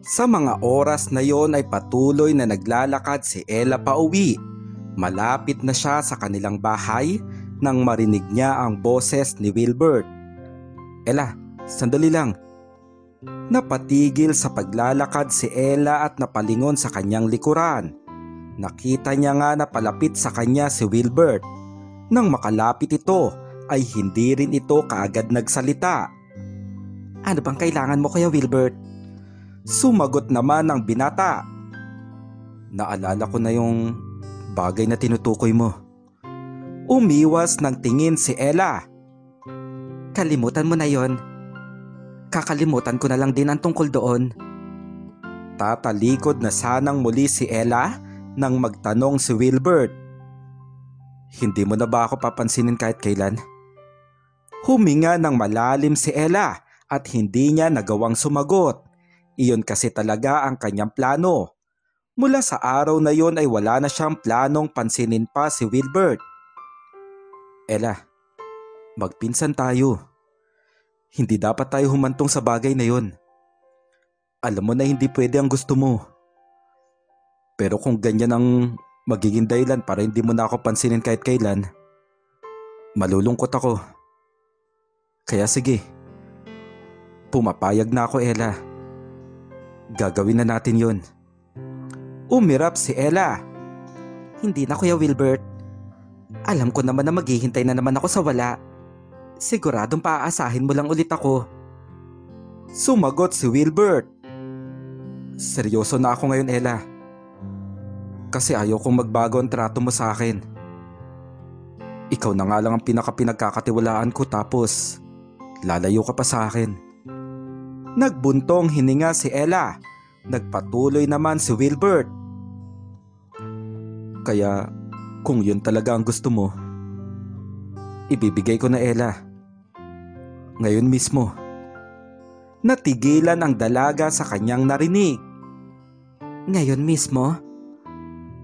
Speaker 1: Sa mga oras na yon ay patuloy na naglalakad si Ella pauwi. Malapit na siya sa kanilang bahay nang marinig niya ang boses ni Wilbert. Ella, sandali lang. Napatigil sa paglalakad si Ella at napalingon sa kanyang likuran. Nakita niya nga na palapit sa kanya si Wilbert. Nang makalapit ito ay hindi rin ito kaagad nagsalita.
Speaker 2: Ano bang kailangan mo, Kuya Wilbert?
Speaker 1: Sumagot naman ang binata. Naalala ko na yung bagay na tinutukoy mo. Umiwas ng tingin si Ella.
Speaker 2: Kalimutan mo na yon. Kakalimutan ko na lang din ang tungkol doon.
Speaker 1: Tatalikod na sanang muli si Ella nang magtanong si Wilbert. Hindi mo na ba ako papansinin kahit kailan? Huminga ng malalim si Ella at hindi niya nagawang sumagot. Iyon kasi talaga ang kanyang plano. Mula sa araw na yon ay wala na siyang planong pansinin pa si Wilbert. Ella, magpinsan tayo. Hindi dapat tayo humantong sa bagay na yon. Alam mo na hindi pwede ang gusto mo. Pero kung ganyan ang magiging dahilan para hindi mo na ako pansinin kahit kailan, malulungkot ako. Kaya sige, pumapayag na ako, Ella. Gagawin na natin yon. Umirap si Ella.
Speaker 2: Hindi na, Kuya Wilbert. Alam ko naman na maghihintay na naman ako sa wala. Siguradong paaasahin mo lang ulit ako.
Speaker 1: Sumagot si Wilbert. Seryoso na ako ngayon, Ella. Kasi ayaw kong magbago ang trato mo sa akin. Ikaw na nga lang ang pinagkakatiwalaan ko tapos lalayo ka pa sa akin. Nagbuntong hininga si Ella. Nagpatuloy naman si Wilbert. Kaya kung yun talaga ang gusto mo, ibibigay ko na, Ella. Ngayon mismo. Natigilan ang dalaga sa kanyang narinig.
Speaker 2: Ngayon mismo?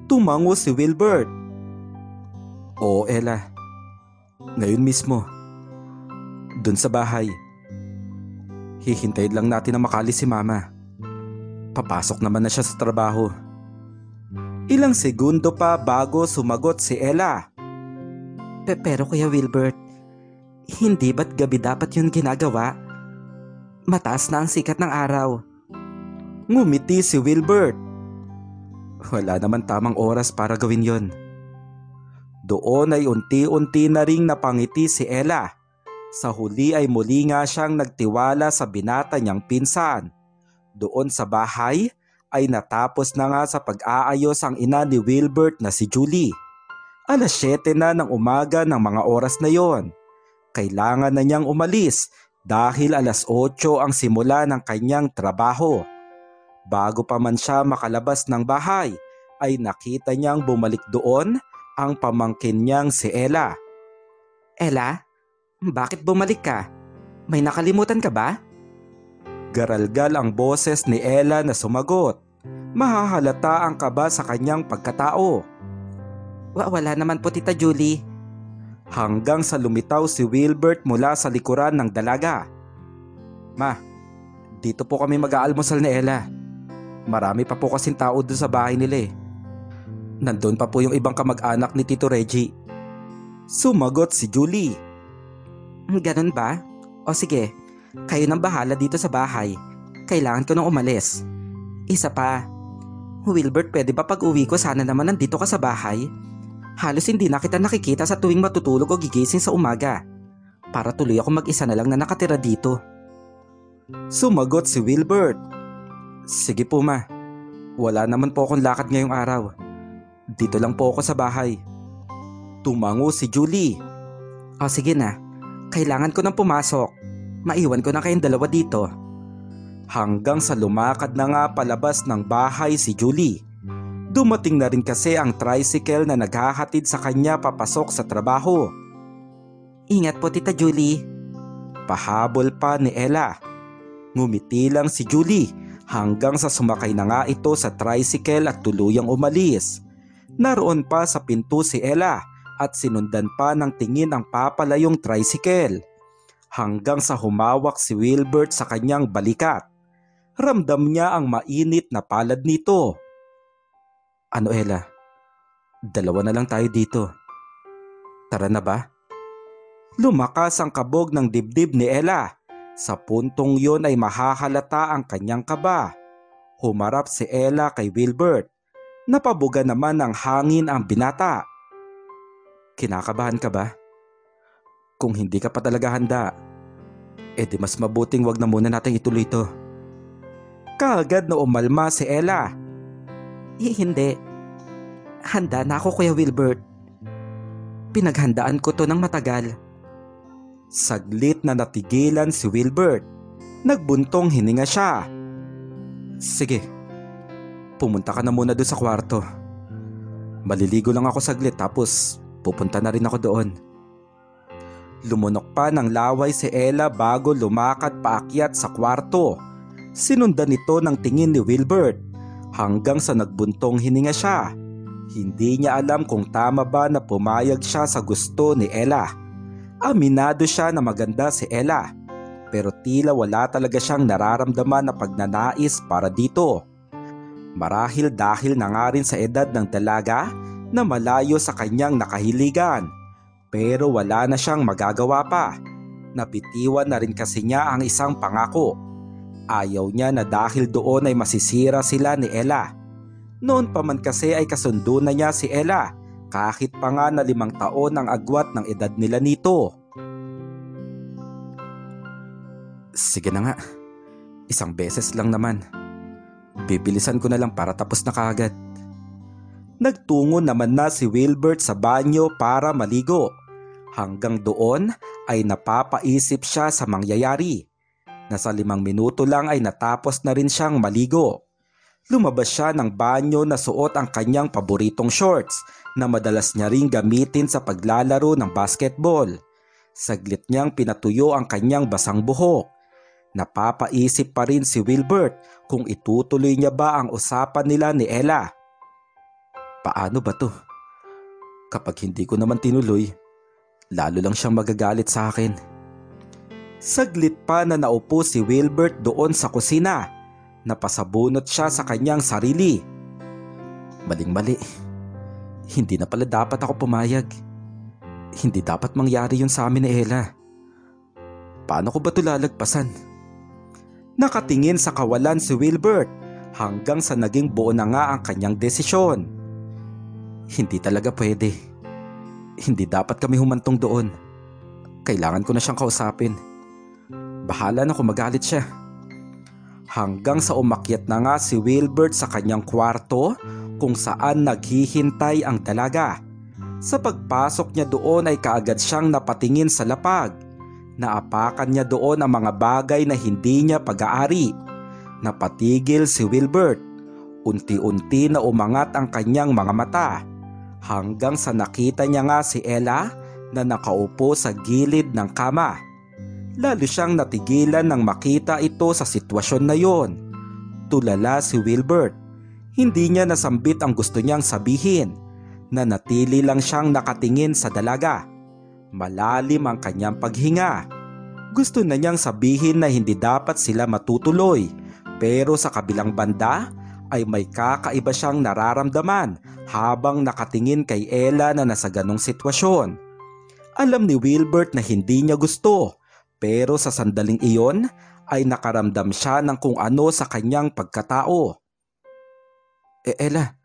Speaker 1: Tumango si Wilbert. Oo, Ella. Ngayon mismo. Doon sa bahay. Hihintayin lang natin na makalis si Mama. Papasok naman na siya sa trabaho. Ilang segundo pa bago sumagot si Ella.
Speaker 2: Pero Kuya Wilbert, hindi ba't gabi dapat yun ginagawa? Mataas na ang sikat ng araw.
Speaker 1: Ngumiti si Wilbert. Wala naman tamang oras para gawin yon. Doon ay unti-unti na ring napangiti si Ella. Sa huli ay muli nga siyang nagtiwala sa binata niyang pinsan. Doon sa bahay ay natapos na nga sa pag-aayos ang ina ni Wilbert na si Julie. Alas 7 na ng umaga ng mga oras na yon. Kailangan na niyang umalis dahil alas 8 ang simula ng kanyang trabaho. Bago pa man siya makalabas ng bahay ay nakita niyang bumalik doon ang pamangkin niyang si Ella.
Speaker 2: Ella, bakit bumalik ka? May nakalimutan ka ba?
Speaker 1: Garalgal ang boses ni Ella na sumagot. Mahahalata ang kaba sa kanyang pagkatao.
Speaker 2: Wala naman po, Tita Julie.
Speaker 1: Hanggang sa lumitaw si Wilbert mula sa likuran ng dalaga. Ma, dito po kami mag-aalmusal ni Ella. Marami pa po kasing tao doon sa bahay nila eh. Nandun pa po yung ibang kamag-anak ni Tito Reggie. Sumagot si Julie.
Speaker 2: Ganun ba? O sige, kayo nang bahala dito sa bahay. Kailangan ko nang umalis. Isa pa, Wilbert, pwede ba pag uwi ko sana naman nandito ka sa bahay? Halos hindi na kita nakikita sa tuwing matutulog o gigising sa umaga. Para tuloy ako mag-isa na lang na nakatira dito.
Speaker 1: Sumagot si Wilbert. Sige po ma, wala naman po akong lakad ngayong araw. Dito lang po ako sa bahay. Tumango si Julie.
Speaker 2: O sige na, kailangan ko nang pumasok. Maiwan ko na kayong dalawa dito.
Speaker 1: Hanggang sa lumakad na nga palabas ng bahay si Julie. Dumating na rin kasi ang tricycle na naghahatid sa kanya papasok sa trabaho.
Speaker 2: Ingat po, Tita Julie.
Speaker 1: Pahabol pa ni Ella. Ngumiti lang si Julie hanggang sa sumakay na nga ito sa tricycle at tuluyang umalis. Naroon pa sa pinto si Ella at sinundan pa ng tingin ang papalayong tricycle. Hanggang sa humawak si Wilbert sa kanyang balikat. Ramdam niya ang mainit na palad nito. Ano Ella? Dalawa na lang tayo dito. Tara na ba? Lumakas ang kabog ng dibdib ni Ella. Sa puntong yon ay mahahalata ang kanyang kaba. Humarap si Ella kay Wilbert. Napabuga naman ng hangin ang binata. Kinakabahan ka ba? Kung hindi ka pa talaga handa, di mas mabuting wag na muna natin ituloy ito. Kaagad na umalma si Ella.
Speaker 2: Hindi. Handa na ako, Kuya Wilbert. Pinaghandaan ko to ng matagal.
Speaker 1: Saglit na natigilan si Wilbert. Nagbuntong hininga siya. Sige, pumunta ka na muna doon sa kwarto. Maliligo lang ako saglit tapos pupunta na rin ako doon. Lumunok pa ng laway si Ella bago lumakad paakyat sa kwarto. Sinundan ito ng tingin ni Wilbert hanggang sa nagbuntong hininga siya. Hindi niya alam kung tama ba na pumayag siya sa gusto ni Ella. Aminado siya na maganda si Ella, pero tila wala talaga siyang nararamdaman na pagnanais para dito. Marahil dahil na nga rin sa edad ng dalaga na malayo sa kanyang nakahiligan, pero wala na siyang magagawa pa. Napitiwan na rin kasi niya ang isang pangako. Ayaw niya na dahil doon ay masisira sila ni Ella. Noon pa man kasi ay kasundo na niya si Ella kahit pa nga na 5 taon ang agwat ng edad nila nito. Sige na nga, isang beses lang naman. Bibilisan ko na lang para tapos na kaagad. Nagtungo naman na si Wilbert sa banyo para maligo. Hanggang doon ay napapaisip siya sa mangyayari. Nasa 5 minuto lang ay natapos na rin siyang maligo. Lumabas siya ng banyo na suot ang kanyang paboritong shorts na madalas niya ring gamitin sa paglalaro ng basketball. Saglit niyang pinatuyo ang kanyang basang buhok. Napapaisip pa rin si Wilbert kung itutuloy niya ba ang usapan nila ni Ella. Paano ba to? Kapag hindi ko naman tinuloy, lalo lang siyang magagalit sa akin. Saglit pa na naupo si Wilbert doon sa kusina. Napasabunot siya sa kanyang sarili. Maling-mali. Hindi na pala dapat ako pumayag. Hindi dapat mangyari yun sa amin ni Ella. Paano ko ba ito lalagpasan? Nakatingin sa kawalan si Wilbert hanggang sa naging buo na nga ang kanyang desisyon. Hindi talaga pwede. Hindi dapat kami humantong doon. Kailangan ko na siyang kausapin. Bahala na kung magalit siya. Hanggang sa umakyat na nga si Wilbert sa kanyang kwarto kung saan naghihintay ang dalaga. Sa pagpasok niya doon ay kaagad siyang napatingin sa lapag. Naapakan niya doon ang mga bagay na hindi niya pag-aari. Napatigil si Wilbert. Unti-unti na umangat ang kanyang mga mata. Hanggang sa nakita niya nga si Ella na nakaupo sa gilid ng kama. Lalo siyang natigilan nang makita ito sa sitwasyon na yon. Tulala si Wilbert. Hindi niya nasambit ang gusto niyang sabihin. Nanatili lang siyang nakatingin sa dalaga. Malalim ang kanyang paghinga. Gusto na niyang sabihin na hindi dapat sila matutuloy. Pero sa kabilang banda ay may kakaiba siyang nararamdaman habang nakatingin kay Ella na nasa ganong sitwasyon. Alam ni Wilbert na hindi niya gusto. Pero sa sandaling iyon ay nakaramdam siya ng kung ano sa kanyang pagkatao. Ella,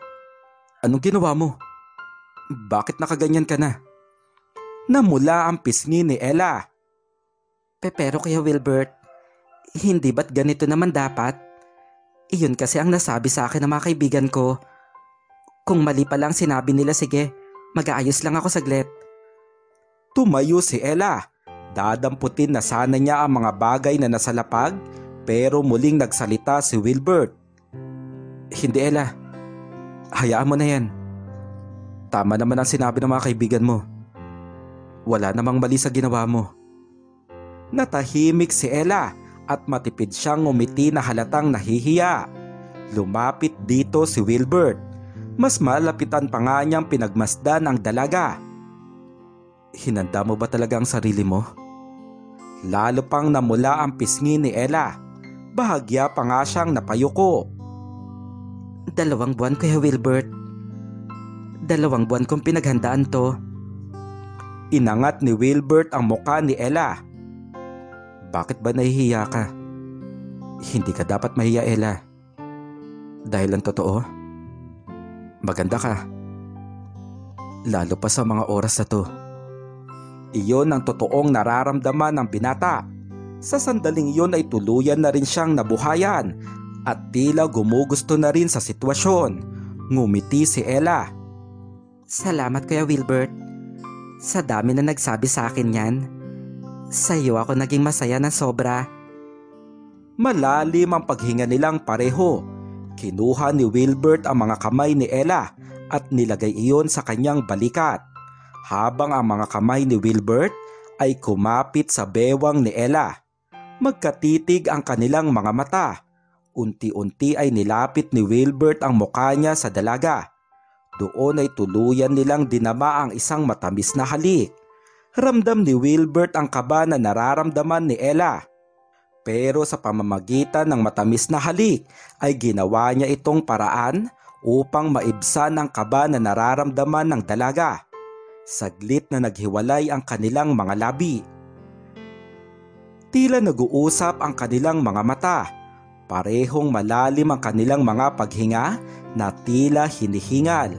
Speaker 1: anong ginawa mo? Bakit nakaganyan ka na? Namula ang pisngi ni Ella.
Speaker 2: Pero Kuya Wilbert, hindi ba't ganito naman dapat? Iyon kasi ang nasabi sa akin ng mga kaibigan ko. Kung mali pa lang sinabi nila, sige, mag-aayos lang ako saglit.
Speaker 1: Tumayo si Ella. Dadamputin na sana niya ang mga bagay na nasa lapag, pero muling nagsalita si Wilbert. Hindi Ella, hayaan mo na yan. Tama naman ang sinabi ng mga kaibigan mo. Wala namang mali sa ginawa mo. Natahimik si Ella at matipid siyang ngumiti na halatang nahihiya. Lumapit dito si Wilbert. Mas malapitan pa nga niyang pinagmasdan ang dalaga. Hinanda mo ba talaga ang sarili mo? Lalo pang namula ang pisngi ni Ella. Bahagya pa nga siyang napayuko.
Speaker 2: 2 buwan Kuya Wilbert. 2 buwan kong pinaghandaan to.
Speaker 1: Inangat ni Wilbert ang muka ni Ella. Bakit ba nahihiya ka? Hindi ka dapat mahiya, Ella. Dahil ang totoo, maganda ka. Lalo pa sa mga oras na to. Iyon ang totoong nararamdaman ng binata. Sa sandaling iyon ay tuluyan na rin siyang nabuhayan at tila gumugusto na rin sa sitwasyon. Ngumiti si Ella.
Speaker 2: Salamat Kuya Wilbert. Sa dami na nagsabi sa akin yan, sa'yo ako naging masaya ng sobra.
Speaker 1: Malalim ang paghinga nilang pareho. Kinuha ni Wilbert ang mga kamay ni Ella at nilagay iyon sa kanyang balikat. Habang ang mga kamay ni Wilbert ay kumapit sa bewang ni Ella. Magkatitig ang kanilang mga mata. Unti-unti ay nilapit ni Wilbert ang mukha niya sa dalaga. Doon ay tuluyan nilang dinama ang isang matamis na halik. Ramdam ni Wilbert ang kaba na nararamdaman ni Ella. Pero sa pamamagitan ng matamis na halik ay ginawa niya itong paraan upang maibsan ang kaba na nararamdaman ng dalaga. Saglit na naghiwalay ang kanilang mga labi. Tila nag-uusap ang kanilang mga mata. Parehong malalim ang kanilang mga paghinga na tila hinihingal.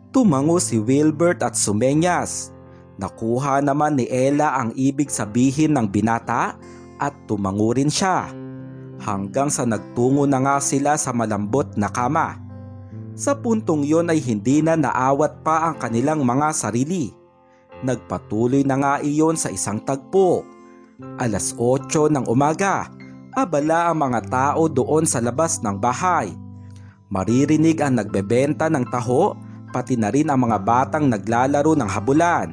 Speaker 1: Tumango si Wilbert at sumenyas. Nakuha naman ni Ella ang ibig sabihin ng binata at tumango rin siya. Hanggang sa nagtungo na nga sila sa malambot na kama. Sa puntong yon ay hindi na naawat pa ang kanilang mga sarili. Nagpatuloy na nga iyon sa isang tagpo. 8:00 ng umaga Abala ang mga tao doon sa labas ng bahay. Maririnig ang nagbebenta ng taho, pati na rin ang mga batang naglalaro ng habulan.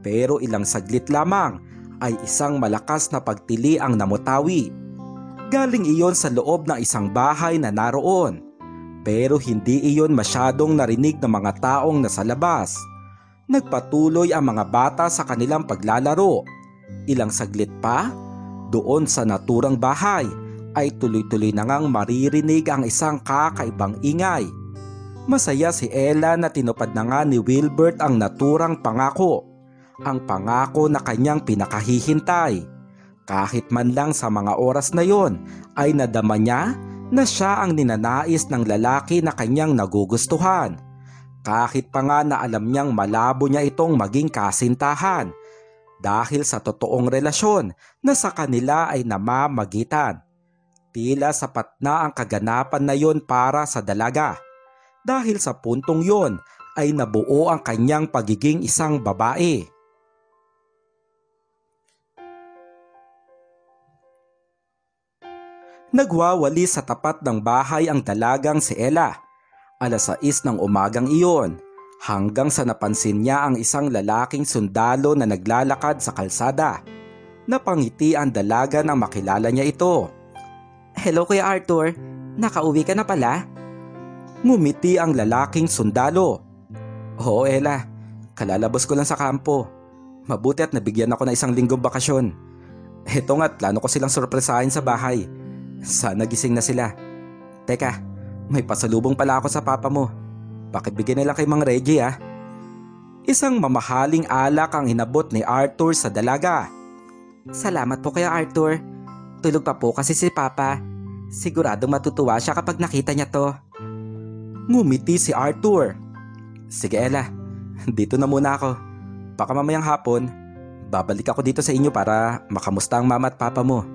Speaker 1: Pero ilang saglit lamang ay isang malakas na pagtili ang namutawi. Galing iyon sa loob ng isang bahay na naroon. Pero hindi iyon masyadong narinig ng mga taong nasa labas. Nagpatuloy ang mga bata sa kanilang paglalaro. Ilang saglit pa, doon sa naturang bahay ay tuloy-tuloy na ngang maririnig ang isang kakaibang ingay. Masaya si Ella na tinupad na nga ni Wilbert ang naturang pangako. Ang pangako na kanyang pinakahihintay. Kahit man lang sa mga oras na yon ay nadama niya na siya ang ninanais ng lalaki na kanyang nagugustuhan. Kahit pa nga na alam niyang malabo niya itong maging kasintahan dahil sa totoong relasyon na sa kanila ay namamagitan. Tila sapat na ang kaganapan na yon para sa dalaga. Dahil sa puntong yon ay nabuo ang kanyang pagiging isang babae. Nagwawali sa tapat ng bahay ang dalagang si Ella. 6:00 ng umagang iyon. Hanggang sa napansin niya ang isang lalaking sundalo na naglalakad sa kalsada. Napangiti ang dalaga nang makilala niya ito.
Speaker 2: Hello Kuya Arthur, nakauwi ka na pala?
Speaker 1: Ngumiti ang lalaking sundalo. Oo Ella, kalalabos ko lang sa kampo. Mabuti at nabigyan ako ng 1 linggong bakasyon. Heto nga't plano ko silang sorpresahin sa bahay. Sana gising na sila. Teka, may pasalubong pala ako sa papa mo. Pakibigyan nila kay Mang Reggie ah. Isang mamahaling alak ang inabot ni Arthur sa dalaga.
Speaker 2: Salamat po Kuya Arthur. Tulog pa po kasi si Papa. Siguradong matutuwa siya kapag nakita niya to.
Speaker 1: Ngumiti si Arthur. Sige Ella, dito na muna ako. Baka mamayang hapon, babalik ako dito sa inyo para makamusta ang mama at papa mo.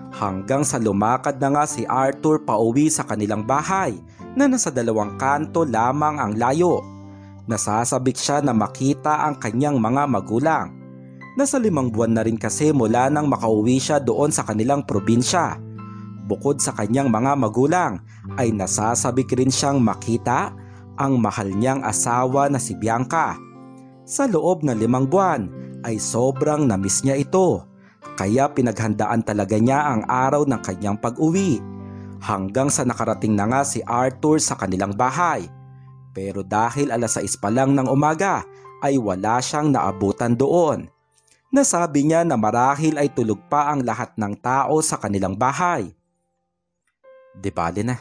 Speaker 1: Hanggang sa lumakad na nga si Arthur pauwi sa kanilang bahay na nasa 2 kanto lamang ang layo. Nasasabik siya na makita ang kanyang mga magulang. Nasa 5 buwan na rin kasi mula nang makauwi siya doon sa kanilang probinsya. Bukod sa kanyang mga magulang ay nasasabik rin siyang makita ang mahal niyang asawa na si Bianca. Sa loob ng 5 buwan ay sobrang namiss niya ito. Kaya pinaghandaan talaga niya ang araw ng kanyang pag-uwi. Hanggang sa nakarating na nga si Arthur sa kanilang bahay. Pero dahil 6:00 pa lang ng umaga ay wala siyang naabutan doon. Nasabi niya na marahil ay tulog pa ang lahat ng tao sa kanilang bahay. Di bale na,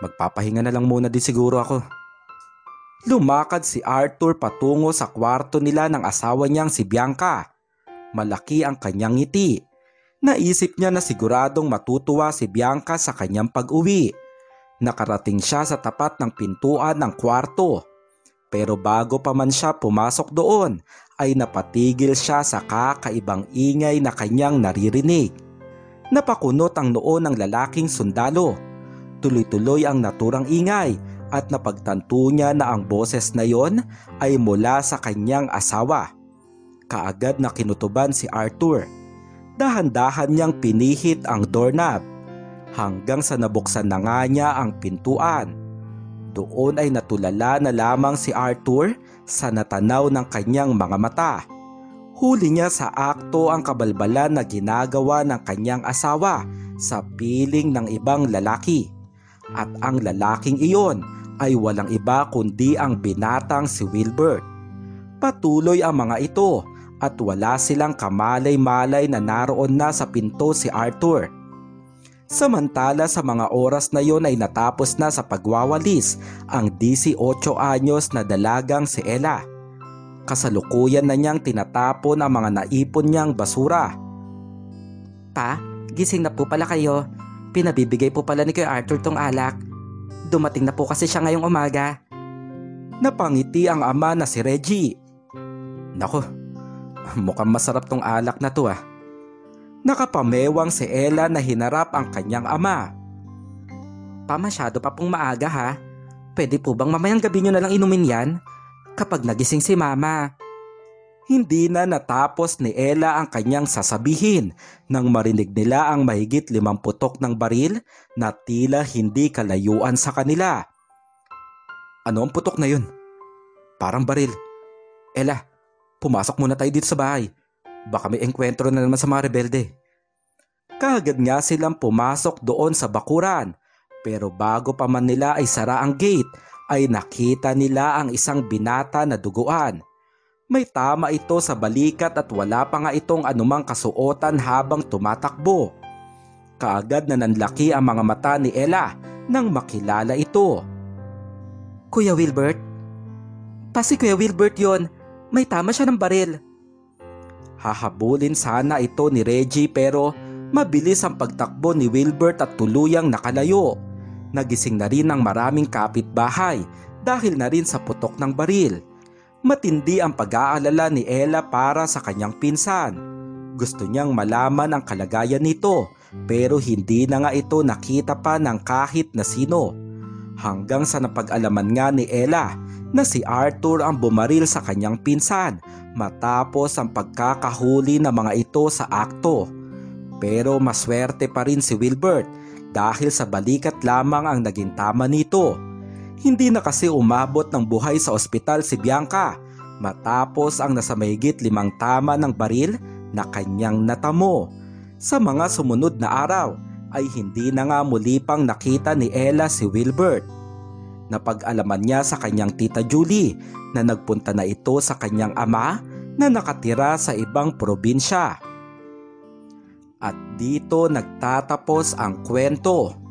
Speaker 1: magpapahinga na lang muna din siguro ako. Lumakad si Arthur patungo sa kwarto nila ng asawa niyang si Bianca. Malaki ang kanyang ngiti. Naisip niya na siguradong matutuwa si Bianca sa kanyang pag-uwi. Nakarating siya sa tapat ng pintuan ng kwarto. Pero bago pa man siya pumasok doon, ay napatigil siya sa kakaibang ingay na kanyang naririnig. Napakunot ang noo ng lalaking sundalo. Tuloy-tuloy ang naturang ingay at napagtanto niya na ang boses na yon ay mula sa kanyang asawa. Kaagad na kinutuban si Arthur. Dahan-dahan niyang pinihit ang doorknob hanggang sa nabuksan na nga niya ang pintuan. Doon ay natulala na lamang si Arthur sa natanaw ng kanyang mga mata. Huli niya sa akto ang kabalbalan na ginagawa ng kanyang asawa sa piling ng ibang lalaki. At ang lalaking iyon ay walang iba kundi ang binatang si Wilbert. Patuloy ang mga ito at wala silang kamalay-malay na naroon na sa pinto si Arthur. Samantala sa mga oras na yon ay natapos na sa pagwawalis ang 18 anyos na dalagang si Ella. Kasalukuyan na niyang tinatapon ang mga naipon niyang basura.
Speaker 2: Pa, gising na po pala kayo. Pinabibigay po pala ni Kuya Arthur tong alak. Dumating na po kasi siya ngayong umaga.
Speaker 1: Napangiti ang ama na si Reggie. Nako, mukhang masarap tong alak na to ah. Nakapamewang si Ella na hinarap ang kanyang ama.
Speaker 2: Pa, masyado pa pong maaga ha. Pwede po bang mamayang gabi nyo na lang inumin yan? Kapag nagising si mama.
Speaker 1: Hindi na natapos ni Ella ang kanyang sasabihin nang marinig nila ang mahigit 5 putok ng baril na tila hindi kalayuan sa kanila. Ano ang putok na yun? Parang baril. Ella, pumasok muna tayo dito sa bahay. Baka may engkwentro na naman sa mga rebelde. Kaagad nga silang pumasok doon sa bakuran. Pero bago pa man nila ay sara ang gate, ay nakita nila ang isang binata na duguan. May tama ito sa balikat at wala pa nga itong anumang kasuotan habang tumatakbo. Kaagad na nanlaki ang mga mata ni Ella nang makilala ito.
Speaker 2: Kuya Wilbert? Si Kuya Wilbert yon. May tama siya ng baril.
Speaker 1: Hahabulin sana ito ni Reggie pero mabilis ang pagtakbo ni Wilbert at tuluyang nakalayo. Nagising na rin ang maraming kapitbahay dahil na rin sa putok ng baril. Matindi ang pag-aalala ni Ella para sa kanyang pinsan. Gusto niyang malaman ang kalagayan nito pero hindi na nga ito nakita pa ng kahit na sino. Hanggang sa napag-alaman nga ni Ella na si Arthur ang bumaril sa kanyang pinsan matapos ang pagkakahuli ng mga ito sa akto. Pero maswerte pa rin si Wilbert dahil sa balikat lamang ang naging tama nito. Hindi na kasi umabot ng buhay sa ospital si Bianca matapos ang nasa mahigit 5 tama ng baril na kanyang natamo. Sa mga sumunod na araw ay hindi na nga muli pang nakita ni Ella si Wilbert. Napag-alaman niya sa kanyang tita Julie na nagpunta na ito sa kanyang ama na nakatira sa ibang probinsya. At dito nagtatapos ang kwento.